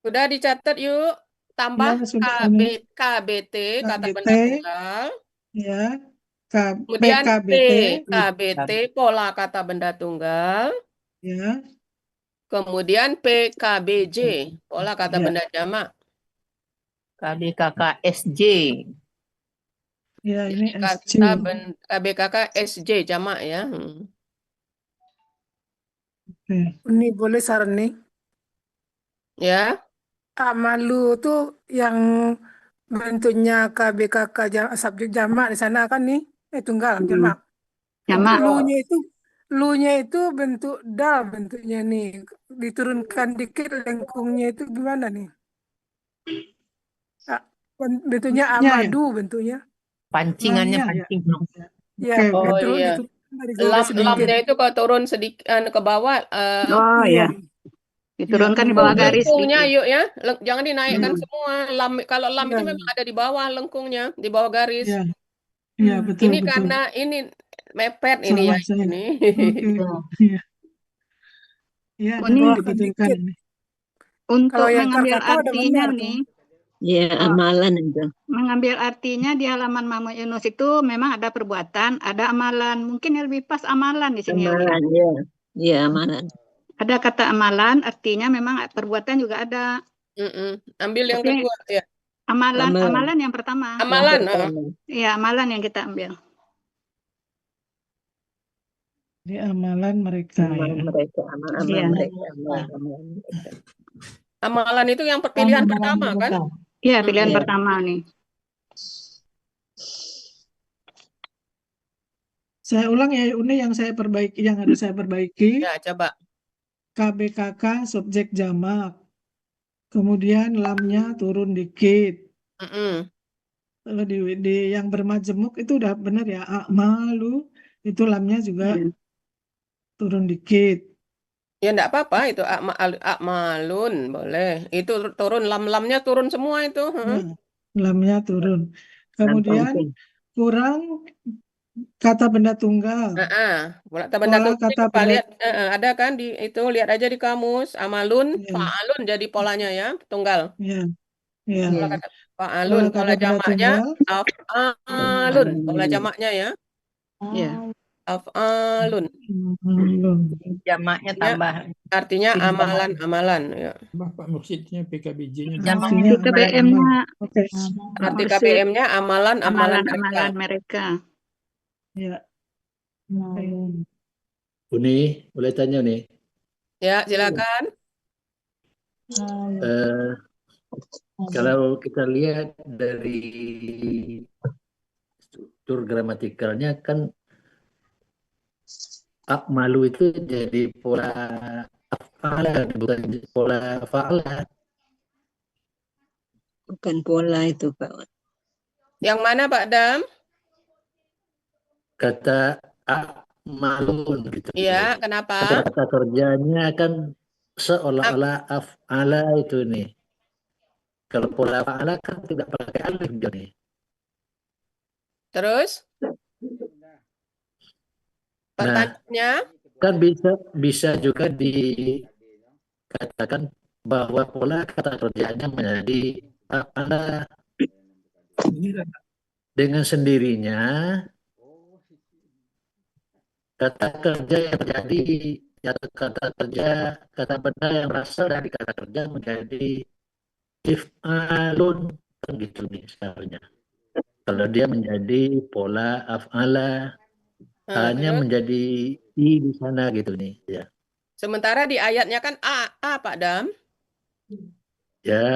Sudah dicatat yuk. Tambah Ya, sudah ini. KBT, kata KBT. benda tunggal. Ya. Kemudian PKBT. PKBT, pola kata benda tunggal. Ya. Kemudian PKBJ, pola kata Ya. benda jamak. KBKK SJ. Ya, ini SJ. KBKK SJ jamak ya. Oke. Ini boleh saran nih. Ya, Amalu tuh yang bentuknya KBKK subjek jamak di sana kan nih, tunggal jamak. Itu Jamak. lu-nya itu bentuk dal bentuknya nih. Diturunkan dikit lengkungnya itu gimana nih? Ah, bentuknya Lamnya ya. amadu bentuknya. Pancingannya Lamnya ya. pancing. Ya, Oke, oke. oh terus iya. diturunkan dari gores sedikit. Lamnya itu kalau turun sedikit ke bawah, Oh Iya. ya, diturunkan di bawah garis lengkungnya sedikit. yuk ya, jangan dinaikkan Hmm. semua. Kalau lam Iya. itu memang ada di bawah lengkungnya, di bawah garis. Iya, iya betul Ini betul. karena ini mepet ini ya Salah saya. ini. Oke. Iya. Iya, Ini nanti Bawahkan dibetulkan dikit. ini. untuk Kalau yang mengambil kakak udah artinya benar tuh. nih, Ya, amalan itu. mengambil artinya di halaman Mama Yunus itu memang ada perbuatan, ada amalan. Mungkin yang lebih pas amalan di sini ya, Wi, ya. Amalan, ya. Ya, amalan. Ada kata amalan, artinya memang perbuatan juga ada. Ambil yang Tapi kedua ya. amalan yang pertama. Amalan. Iya, amalan yang kita ambil. Di amalan mereka ya. Amalan mereka, amalan Iya. mereka, amalan mereka. Amalan itu yang pilihan pertama kan? Iya, pilihan Iya. pertama nih. Saya ulang ya, ini yang saya perbaiki, yang harus saya perbaiki. Ya, coba. KBKK subjek jamak. Kemudian lamnya turun dikit. Kalau di yang bermajemuk itu udah benar ya. Akmalu itu lamnya juga turun dikit. Ya enggak apa-apa itu akmalun boleh. Itu turun lam-lamnya turun semua itu. Ya, lamnya turun. Kemudian kurang kata benda tunggal. Kata benda Pola tunggal kata coba benda lihat ada kan di itu lihat aja di kamus amalun fa'alun jadi polanya ya tunggal. ya, ya. Pola kata fa'alun, Pola kata pola benda jamaknya tunggal. af'alun, pola jamaknya ya. Iya. Af'alun. Jamaknya Ya, tambah. artinya amalan-amalan ya. Pak Mursyidnya PKBJ-nya. Nanti KBM-nya. Oke. Arti KBM-nya amalan-amalan mereka. Amalan mereka. Ya. Uni, boleh tanya nih? Ya, silakan. Kalau kita lihat dari struktur gramatikalnya kan akmalu itu jadi pola af'ala bukan pola fa'ala. Bukan pola itu, Pak. Yang mana Pak Dam? Kata akmalun gitu. Iya, kenapa? Kata kerjanya kan seolah-olah af'ala itu nih. Kalau pola fa'ala kan tidak pakai alif dia nih. Terus? Pertanyaannya? Kan bisa juga dikatakan bahwa pola kata kerjanya menjadi fa'ala. Dengan sendirinya kata kerja yang terjadi kata benda yang berasal dari kata kerja menjadi if'alun kan gitu nih seharusnya. Kalau dia menjadi pola af'ala hanya menjadi i di sana gitu nih ya. Sementara di ayatnya kan a Pak Dam. Ya.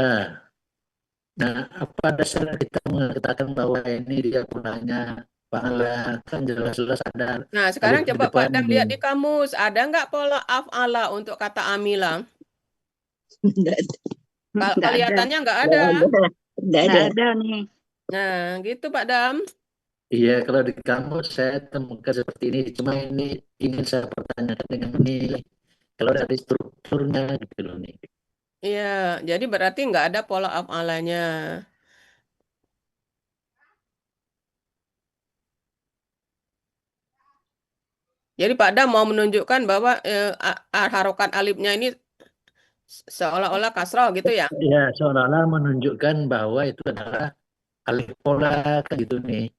Nah, apa dasar kita mengatakan bahwa ini dia polanya fa'ala kan jelas-jelas ada. Nah, sekarang alif di coba Pak depan Dam ini. lihat di kamus, ada nggak pola af'ala untuk kata amila? Kelihatannya nggak ada. Nggak ada nih. Nah, gitu Pak Dam. Iya, kalau di kamus saya temukan seperti ini. Cuma ini ingin saya pertanyakan dengan ini. Kalau dari strukturnya gitu loh nih. Iya, jadi berarti nggak ada pola af'alanya. Jadi Pak Dam mau menunjukkan bahwa harokat alifnya ini seolah-olah kasroh gitu ya? Ya, seolah-olah menunjukkan bahwa itu adalah alif pola kan gitu nih.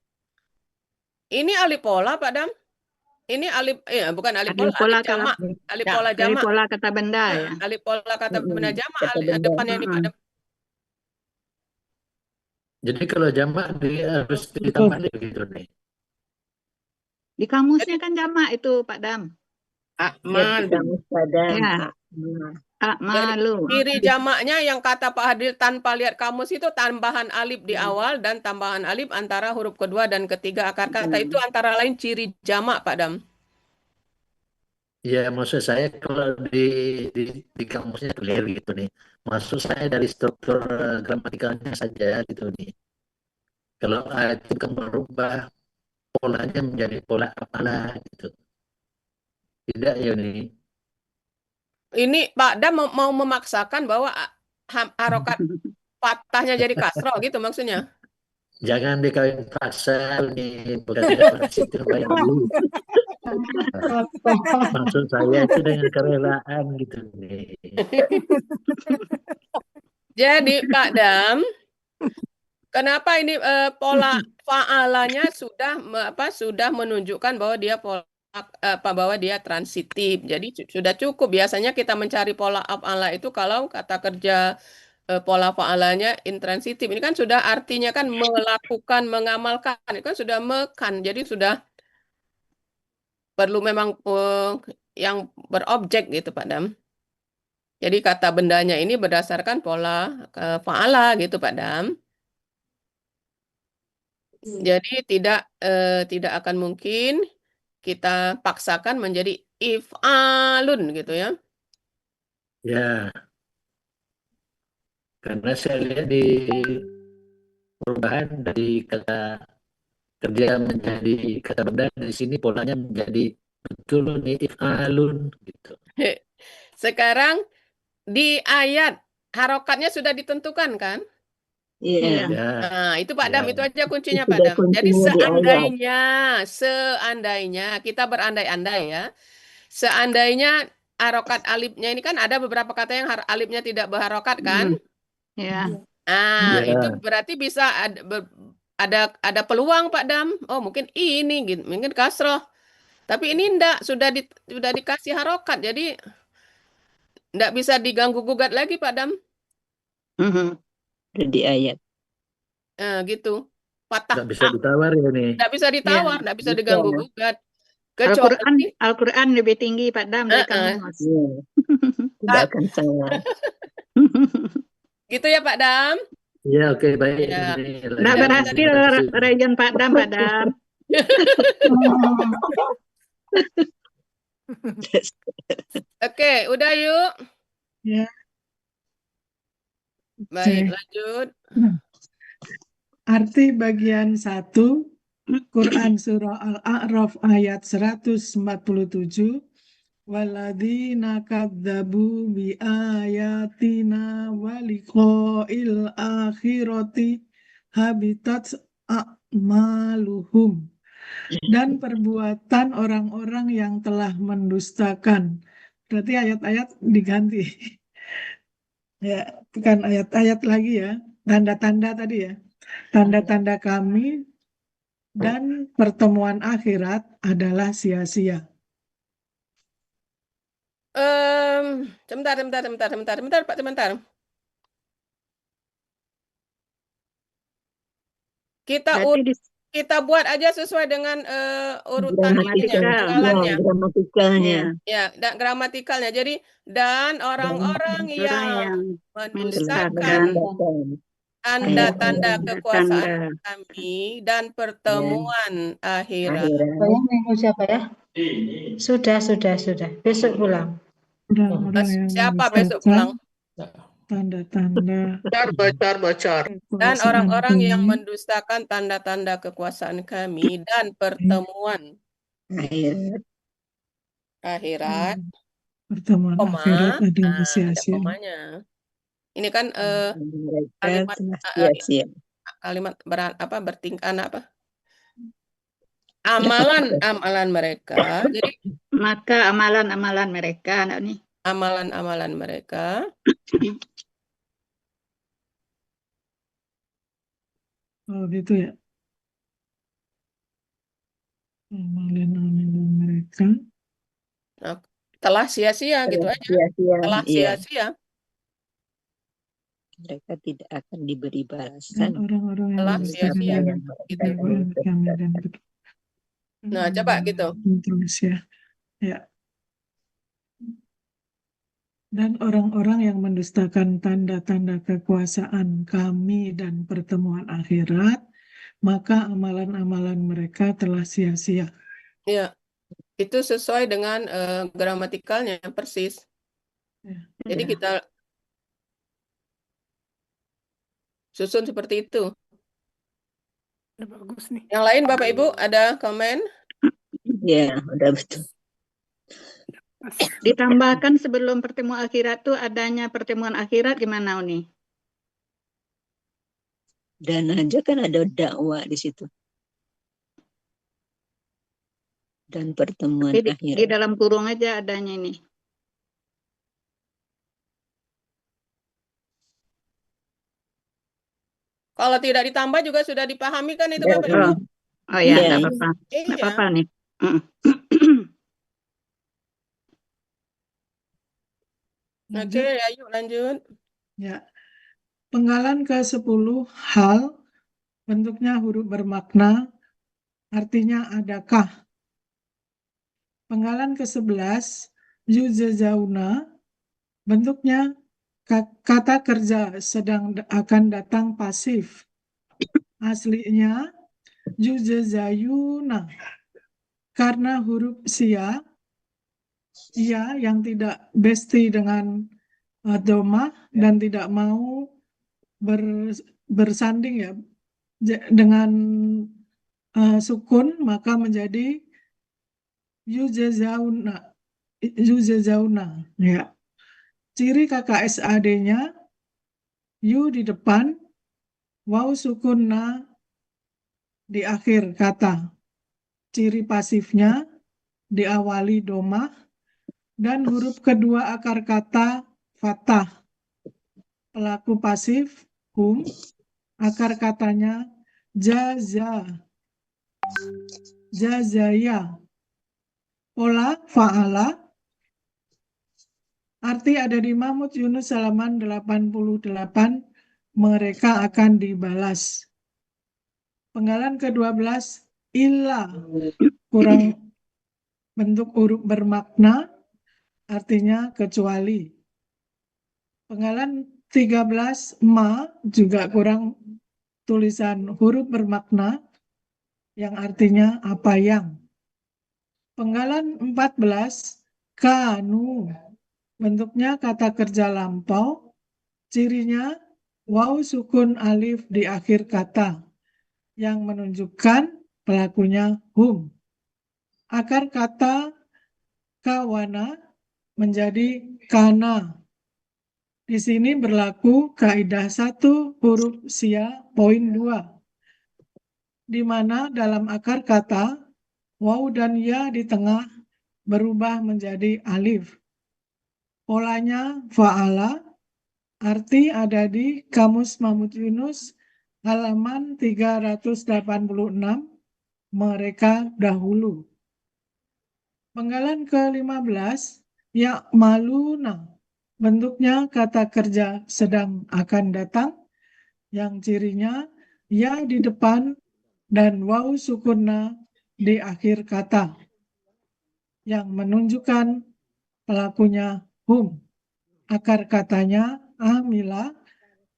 Ini alif pola Pak Dam? Ini alif, bukan alif pola, alif jamak. Alif pola Dari jamak. pola kata benda ya. Alif pola kata benda jamak, depannya ini Pak Dam. Jadi kalau jamak dia harus ditambah gitu nih. Di kamusnya kan jamak itu Pak Dam. Amal. Ketika mustadam. Ya, Jadi amalu. ciri jamaknya yang kata Pak Hadil tanpa lihat kamus itu tambahan alif di awal dan tambahan alif antara huruf kedua dan ketiga akar kata itu antara lain ciri jamak Pak Dam. Ya, maksud saya kalau di kamusnya clear gitu nih. Maksud saya dari struktur gramatikalnya saja gitu nih. Kalau itu kan merubah polanya menjadi pola apalah gitu. Tidak ya nih. Ini Pak Dam mau memaksakan bahwa harokat fathahnya jadi kasroh gitu maksudnya. Jangan dikawin paksa nih, bukan tidak itu baik dulu. Maksud saya itu dengan kerelaan gitu nih. Jadi Pak Dam, kenapa ini pola fa'alanya sudah menunjukkan bahwa dia bahwa dia transitif. Jadi sudah cukup. Biasanya kita mencari pola af'ala itu kalau kata kerja pola fa'alanya intransitif. Ini kan sudah artinya kan melakukan, mengamalkan. Itu kan sudah mekan. Jadi sudah perlu memang yang berobjek gitu Pak Dam. Jadi kata bendanya ini berdasarkan pola fa'ala gitu Pak Dam. Jadi tidak akan mungkin kita paksakan menjadi if'alun gitu ya. Ya, karena saya lihat di perubahan dari kata kerja menjadi kata benda di sini polanya menjadi betul nih if'alun gitu. Sekarang di ayat harokatnya sudah ditentukan kan? Iya. Ya, Nah, itu Pak Dam, ya. itu aja kuncinya Itu Pak udah Dam. Jadi kuncinya di ayat. seandainya kita berandai-andai ya. Seandainya harokat alifnya ini kan ada beberapa kata yang alifnya tidak berharokat kan? Ya. Ah, Ya. itu berarti bisa ada peluang Pak Dam. Oh, mungkin ini gitu, mungkin kasroh. Tapi ini enggak, sudah dikasih harokat. Jadi enggak bisa diganggu gugat lagi Pak Dam. Udah di ayat. Gitu. Patah. Nggak bisa ditawar ya nih. Enggak bisa ditawar, enggak bisa diganggu gugat. Al-Quran Kecuali lebih tinggi Pak Dam dari kamus. Tidak akan salah. gitu ya Pak Dam. Ya, oke, baik. Ya. Nggak berhasil region Pak Dam, Pak Dam. Oke, udah yuk. Ya. Baik, Oke. lanjut. Arti bagian 1 Quran Surah Al-A'raf ayat 147 Waladina kadzabu bi ayatina wa liqa'il akhirati habitat a'maluhum. Dan perbuatan orang-orang yang telah mendustakan. Berarti ayat-ayat diganti. Ya, bukan ayat-ayat lagi ya. Tanda-tanda tadi ya. Tanda-tanda kami dan pertemuan akhirat adalah sia-sia. Sebentar, Pak, sebentar. Kita buat aja sesuai dengan urutan penggalannya. Gramatikalnya. Ya, dan gramatikalnya. Jadi dan orang-orang yang mendustakan tanda-tanda kekuasaan kami dan pertemuan akhirat. Siapa ya? Sudah. Besok pulang. Siapa besok pulang? Tanda-tanda bocor. Dan orang-orang yang mendustakan tanda-tanda kekuasaan kami dan pertemuan akhirat. Pertemuan akhirat adalah sia-sia. Ini kan kalimat bertingkah amalan mereka. Jadi maka amalan mereka nih. Amalan mereka. Oh gitu ya. Amalan mereka. Nah, telah sia-sia gitu aja. Telah sia-sia. Mereka tidak akan diberi balasan. Orang-orang yang telah sia-sia. Gitu. Nah, coba gitu. Terus ya. Ya. Dan orang-orang yang mendustakan tanda-tanda kekuasaan kami dan pertemuan akhirat, maka amalan-amalan mereka telah sia-sia. Ya, itu sesuai dengan gramatikalnya persis. Ya. Jadi Ya. kita susun seperti itu. Udah bagus nih. Yang lain Bapak Ibu ada komen? Ya, udah betul. Ditambahkan sebelum pertemuan akhirat tuh adanya pertemuan akhirat gimana Uni? Dan aja kan ada dakwah di situ. Dan pertemuan Tapi di akhirat. dalam kurung aja adanya ini. Kalau tidak ditambah juga sudah dipahami kan itu Bapak Ibu? Oh, oh ya, Iya. nggak apa-apa. Nggak Iya. apa-apa nih. Oke, ayo lanjut. Ya. Penggalan ke-10 hal, bentuknya huruf bermakna, artinya adakah. Penggalan ke-11 yujazauna, bentuknya kata kerja sedang akan datang pasif. Aslinya yujazayuna. Karena huruf sia, ia yang tidak besti dengan domah dan tidak mau bersanding ya dengan sukun, maka menjadi yujazauna. Ya. Ciri KKSAD-nya yu di depan, waw sukun na di akhir kata. Ciri pasifnya diawali domah dan huruf kedua akar kata fathah. Pelaku pasif hum, akar katanya jaza, jazaya. Pola fa'ala, arti ada di Mahmud Yunus halaman 88, mereka akan dibalas. Penggalan ke-12 illa, kurang bentuk huruf bermakna, artinya kecuali. Penggalan 13 ma juga kurang tulisan huruf bermakna yang artinya apa yang. Penggalan 14 kanu, bentuknya kata kerja lampau, cirinya waw sukun alif di akhir kata yang menunjukkan pelakunya hum. Akar kata kawana menjadi kana. Di sini berlaku kaidah 1 huruf sia poin 2, di mana dalam akar kata waw dan ya di tengah berubah menjadi alif. Polanya fa'ala, arti ada di Kamus Mahmud Yunus halaman 386, mereka dahulu. Penggalan ke-15 ya maluna, bentuknya kata kerja sedang akan datang yang cirinya ya di depan dan waw sukunna di akhir kata yang menunjukkan pelakunya hum. Akar katanya amila,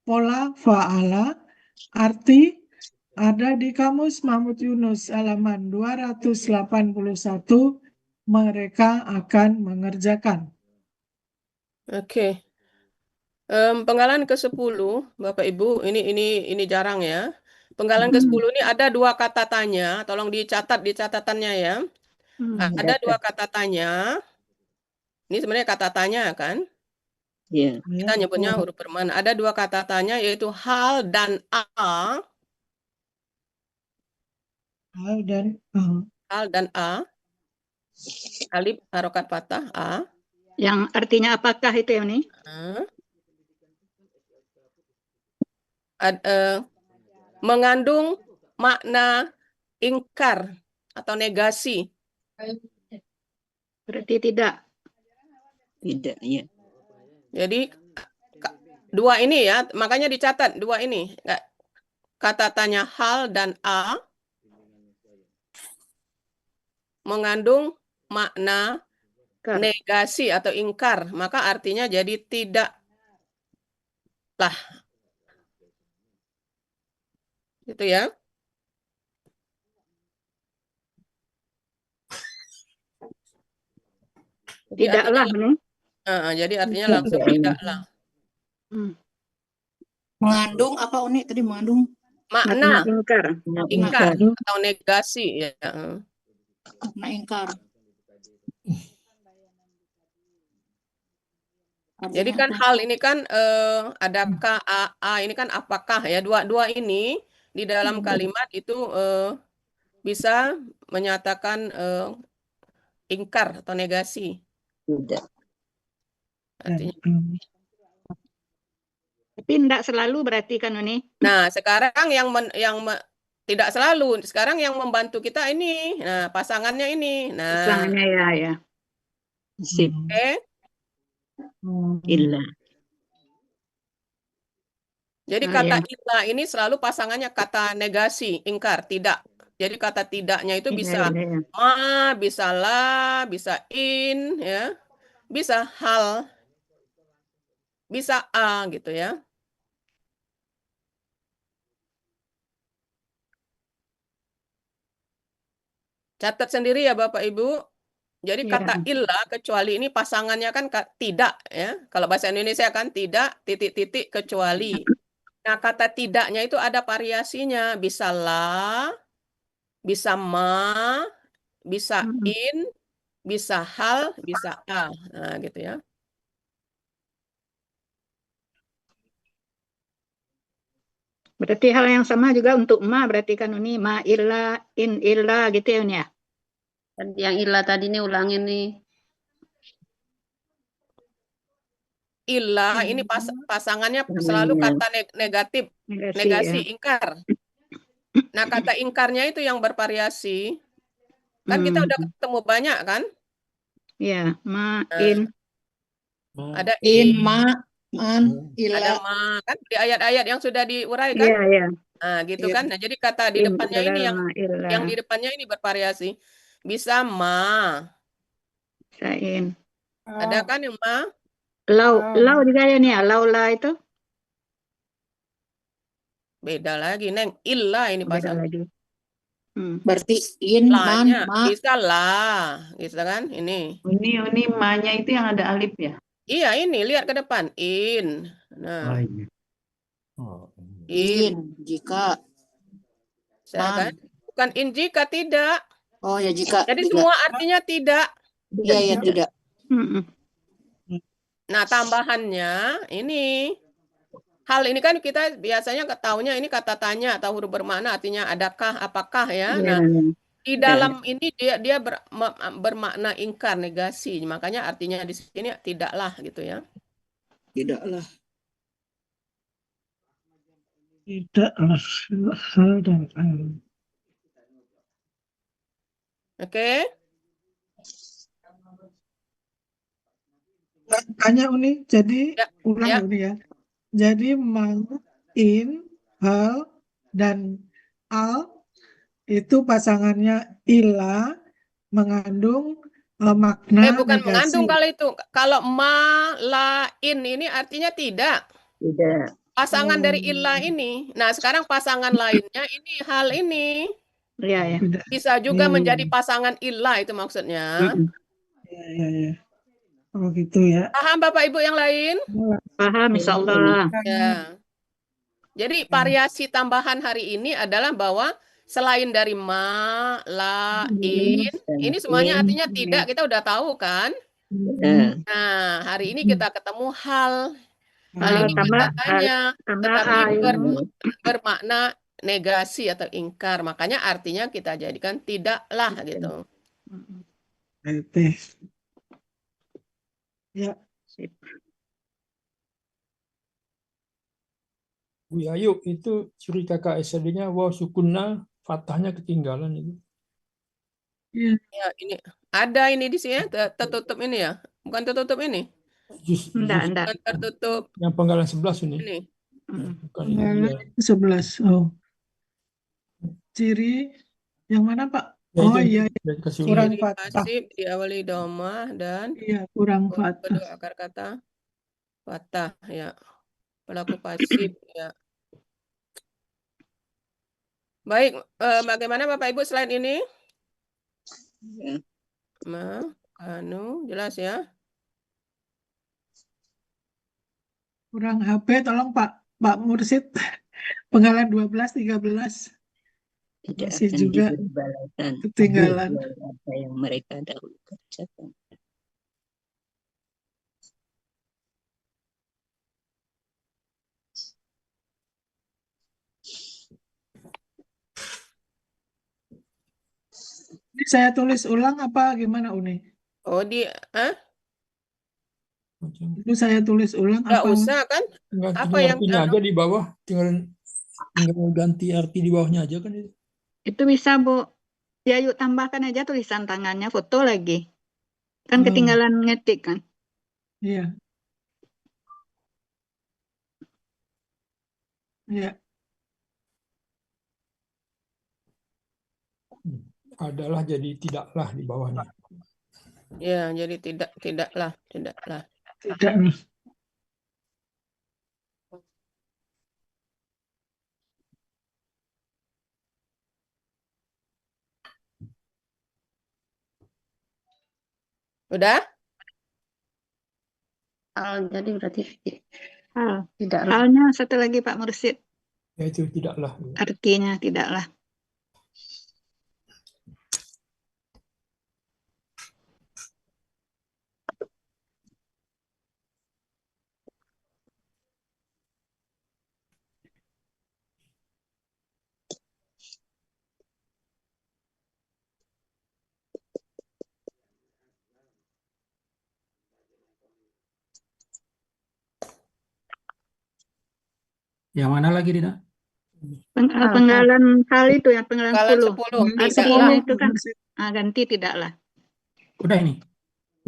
pola fa'ala, arti ada di Kamus Mahmud Yunus halaman 281, mereka akan mengerjakan. Oke. Penggalan ke-10 Bapak Ibu, ini jarang ya. Penggalan ke-10 ini ada 2 kata tanya, tolong dicatat di catatannya ya. Ada 2 kata tanya. Ini sebenarnya kata tanya kan? Iya. Kita nyebutnya huruf bermakna. Ada 2 kata tanya yaitu hal dan a. Hal dan Hal dan a. Alif harokat patah a. Yang artinya apakah itu ya nih? Mengandung makna ingkar atau negasi. Berarti tidak. Tidak, ya. Jadi 2 ini ya, makanya dicatat 2 ini. Kata tanya hal dan a mengandung makna Ingkar. negasi atau ingkar, maka artinya jadi tidaklah. Gitu ya. Jadi Tidaklah artinya, nih. jadi artinya Tidak. langsung tidaklah. Mengandung apa Uni tadi mengandung? Makna Makna ingkar. ingkar Ingkar. atau negasi ya. Karena ingkar. Jadi Artinya kan apa? hal ini kan adakah ini kan apakah ya, dua ini di dalam kalimat itu bisa menyatakan ingkar atau negasi. Tidak. Artinya. Tapi tidak selalu berarti kan Uni. Nah, sekarang tidak selalu. Sekarang yang membantu kita ini, nah pasangannya ini. Nah, Pasangannya ya. Sip. oke. Illa. Jadi kata illa ini selalu pasangannya kata negasi, ingkar, tidak. Jadi kata tidaknya itu bisa ma, bisa la, bisa in, ya, bisa hal, bisa a gitu ya. Catat sendiri ya Bapak Ibu. Jadi kata illa kecuali ini pasangannya kan tidak ya. Kalau bahasa Indonesia kan tidak titik-titik kecuali. Nah, kata tidaknya itu ada variasinya, bisa la, bisa ma, bisa in, bisa hal, bisa a. Nah, gitu ya. Berarti hal yang sama juga untuk ma, berarti kan Uni, ma illa, in illa gitu ya Uni ya. Yang illa tadi nih ulangin nih. Illa ini pasangannya selalu kata negatif, negasi, ingkar. Nah, kata ingkarnya itu yang bervariasi. Kan kita udah ketemu banyak kan? Iya, ma, in. Ada In, ma, man, illa. ada ma, kan di ayat-ayat yang sudah diuraikan. Iya. Nah, gitu kan. Nah, jadi kata di depannya ini yang di depannya ini bervariasi. Bisa ma. Bisa in. Ada kan yang ma? Lau juga ya nih ya, laula itu. Beda lagi, Neng. Illa ini Beda pasang. lagi. Berarti in, man, La-nya ma. bisa lah, gitu kan? Ini. Ini ma-nya itu yang ada alif ya? Iya, ini lihat ke depan. In. Nah. In, jika. Saya kan? Bukan in jika tidak. Oh ya jika. Jadi tidak. semua artinya tidak. Iya, tidak. Nah, tambahannya ini. Hal ini kan kita biasanya ketahuinya ini kata tanya atau huruf bermakna artinya adakah, apakah ya. Nah, di dalam ini dia bermakna ingkar, negasi. Makanya artinya di sini tidaklah gitu ya. Tidaklah. Tidaklah hal dan hal. Oke. Tanya Uni, jadi ulang Uni ya. Jadi ma, in, hal, dan al itu pasangannya illa mengandung makna Bukan negasi. mengandung kalau itu. Kalau ma, la, in ini artinya tidak. Tidak. Pasangan dari illa ini. Nah, sekarang pasangan lainnya ini hal ini. Iya. Bisa juga menjadi pasangan illa itu maksudnya. Iya. Oh gitu ya. Paham Bapak Ibu yang lain? Paham insyaallah. Ya. Jadi variasi tambahan hari ini adalah bahwa selain dari ma, la, in, ini semuanya artinya tidak, kita udah tahu kan? Nah, hari ini kita ketemu hal. Hal ini kata tanya, tetapi bermakna negasi atau ingkar. Makanya artinya kita jadikan tidaklah gitu. Ya. Bu Ayu, itu ciri kakak SD-nya waw sukunna fathahnya ketinggalan itu. Ya, ini ada ini di sini ya, tertutup ini ya. Bukan tertutup ini. Enggak. Tertutup. Yang penggalan 11 ini. Ini. Bukan ini. 11. Oh. Ciri yang mana Pak? Ya Oh itu iya, udah dikasih kurang ulang. Ciri fathah. pasif diawali doma dan Iya, kurang fathah. kedua akar kata fathah ya. Pelaku pasif ya. Baik, bagaimana Bapak Ibu slide ini? Ya. Jelas ya? Kurang HP, tolong Pak Mursid. Penggalan 12, 13. Tidak Masih akan juga diberi balasan ketinggalan. dari apa yang mereka dahulu kerjakan. Ini saya tulis ulang apa gimana Uni? Oh, Itu saya tulis ulang nggak apa? usah kan? Tinggal Apa yang artinya aja di bawah, tinggal ganti arti di bawahnya aja kan itu. Itu bisa, Bu. Ya, yuk tambahkan aja tulisan tangannya, foto lagi. Kan ketinggalan ngetik kan? Iya. Iya. Adalah jadi tidaklah di bawahnya. Ya, jadi tidaklah. Tidak. Udah? Jadi berarti Hal. tidak. Halnya satu lagi Pak Mursid. Ya itu tidaklah. Artinya tidaklah. Yang mana lagi, Dina? Penggalan hal itu ya, penggalan Penggalan 10. 10, Artinya tidaklah. itu kan ganti tidaklah. Udah ini?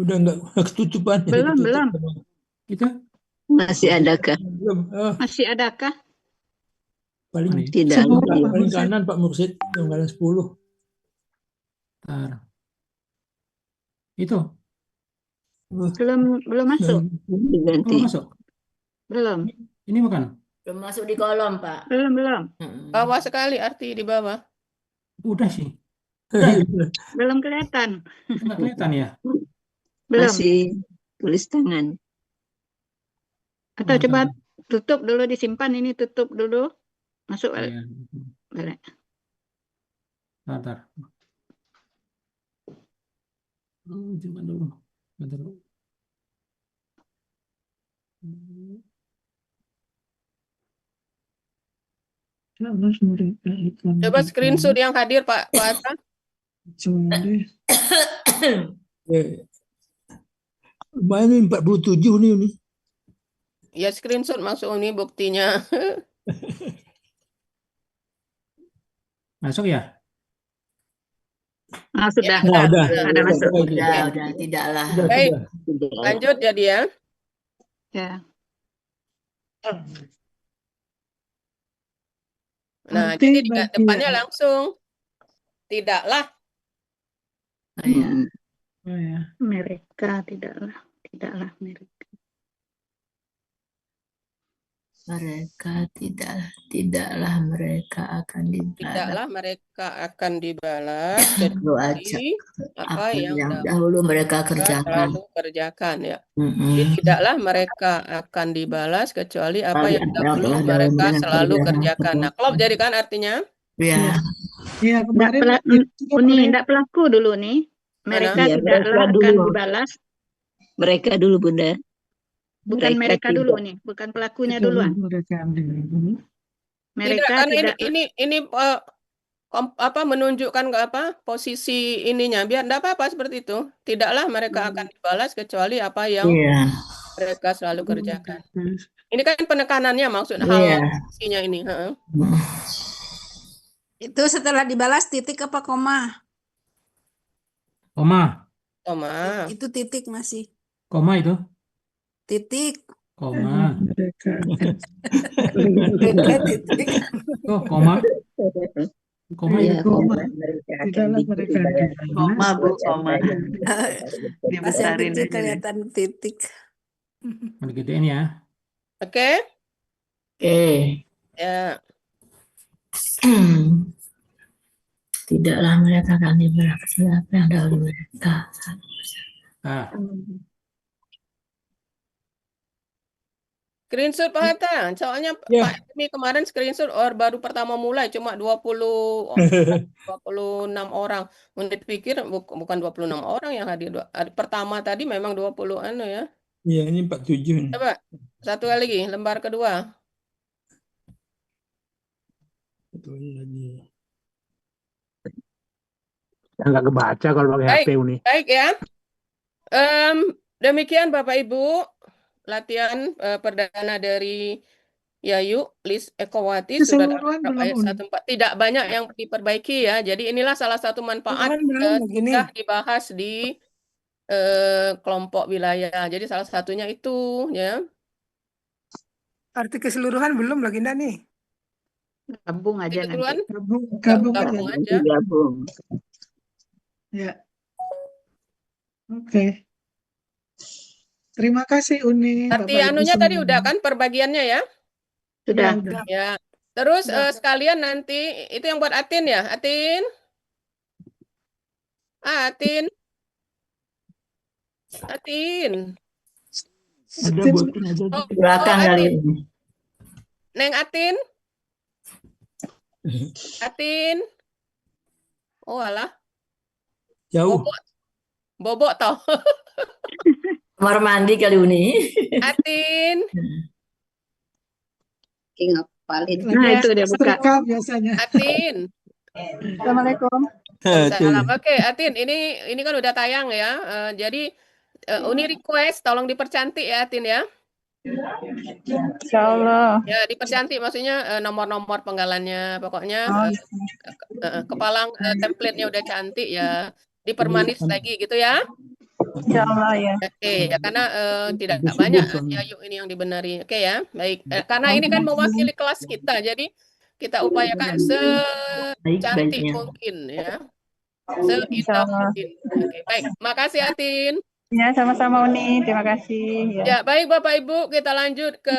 Udah enggak ketutupan. Belum. Itu? Masih adakah? Belum. Masih adakah? Paling Tidak. paling kanan Pak Mursid, penggalan 10. Bentar. Itu? Belum masuk. Diganti. Belum masuk? Belum. Ini bukan? Belum masuk di kolom, Pak. Belum. Bawah sekali arti di bawah. Udah sih. Belum kelihatan. Nggak kelihatan ya? Belum. Masih tulis tangan. Atau coba tutup dulu, disimpan ini, tutup dulu. Masuk balik. Iya. Balik. Bentar. Coba dulu. Bentar dulu. Coba screenshot yang hadir Pak Hatta. Lumayan nih 47 nih. Ya screenshot masuk ini buktinya. Masuk ya? Sudah. Ya, udah. Ada masuk. Udah, tidaklah. Baik, lanjut jadi ya. Ya. Nah, Arti jadi bagian. depannya langsung tidaklah. Oh, ya. Oh ya. Mereka tidaklah mereka. Mereka tidaklah mereka akan dibalas. Tidaklah mereka akan dibalas kecuali apa yang dahulu mereka kerjakan. selalu kerjakan ya. Jadi tidaklah mereka akan dibalas kecuali apa yang dahulu mereka selalu kerjakan. Nah, klop jadi kan artinya? Ya. Iya, kemarin Uni, tidak pelaku dulu nih. Mereka Iya, tidaklah mereka akan dulu. dibalas. Mereka dulu, Bunda. Bukan mereka tidak. dulu nih, bukan pelakunya duluan. mereka Tidak, Mereka kan tidak. ini menunjukkan ke apa posisi ininya biar tidak apa-apa seperti itu. Tidaklah mereka akan dibalas kecuali apa yang mereka selalu kerjakan. Ini kan penekanannya maksud hal isinya ini. Itu setelah dibalas titik apa koma? Koma. Koma. Itu titik masih. Koma itu? Titik. Koma. Mereka titik. Oh, koma. koma Iya, ya. koma. Mereka Tidaklah Kemdikbud mereka dibayar dibalas. Koma, Bu, koma. Pas yang Dibesarin kecil aja deh. kelihatan titik. Mau digedein ya. Oke? Oke. Ya. Tidaklah mereka akan diberkati apa yang dahulu mereka. Ah, Screenshot Pak Hatta. Soalnya Ya. Pak Emi kemarin screenshot baru pertama mulai cuma 26 orang. Menurut pikir bukan 26 orang yang hadir. Pertama tadi memang 20 anu ya. Iya, ini 47 nih. Coba satu kali lagi lembar kedua. Betul lagi. Nggak kebaca kalau pakai Baik, HP ini. baik ya. Demikian Bapak Ibu latihan perdana dari Yayu Lis Ekowati surat Keseluruhan Al-Araf belum ayat Uni. 14. Tidak banyak yang diperbaiki ya. Jadi inilah salah satu manfaat Keseluruhan belum begini. sudah dibahas di kelompok wilayah. Jadi salah satunya itu ya. Arti keseluruhan belum lagi enggak nih? Gabung aja Keseluruhan nanti. Gabung aja. gabung nanti aja. gabung. Ya. Oke. Terima kasih Uni, Arti Bapak Ibu anunya tadi semua. udah kan perbagiannya ya. Sudah. Ya, udah. Ya. Terus Udah. sekalian nanti itu yang buat Atin ya, Atin. Atin. Atin. Ada Tim- buatin aja. Oh, Belakang oh, kali Atin. ini. Neng Atin. Atin. Oh alah, Jauh. bobok tau. Kamar mandi kali ini. Atin. Ngapalin. Nah, itu dia buka. Setrika biasanya. Atin. Assalamualaikum. Salam. Oke, Atin, ini kan udah tayang ya. Jadi Uni request tolong dipercantik ya, Atin ya. Insyaallah. Ya, dipercantik maksudnya nomor-nomor penggalannya. Pokoknya kepala template-nya udah cantik ya. Dipermanis lagi gitu ya. Insyaallah ya. Oke, ya karena tidak Subuh banyak soalnya. Yayu ini yang dibenari. Oke ya, baik. Karena ini kan mewakili kelas kita, jadi kita upayakan secantik Baik-baiknya. mungkin ya. Seindah Insyaallah. mungkin. Oke, baik. Makasih Atin. Ya, sama-sama Uni. Terima kasih. Ya. Ya, baik Bapak Ibu, kita lanjut ke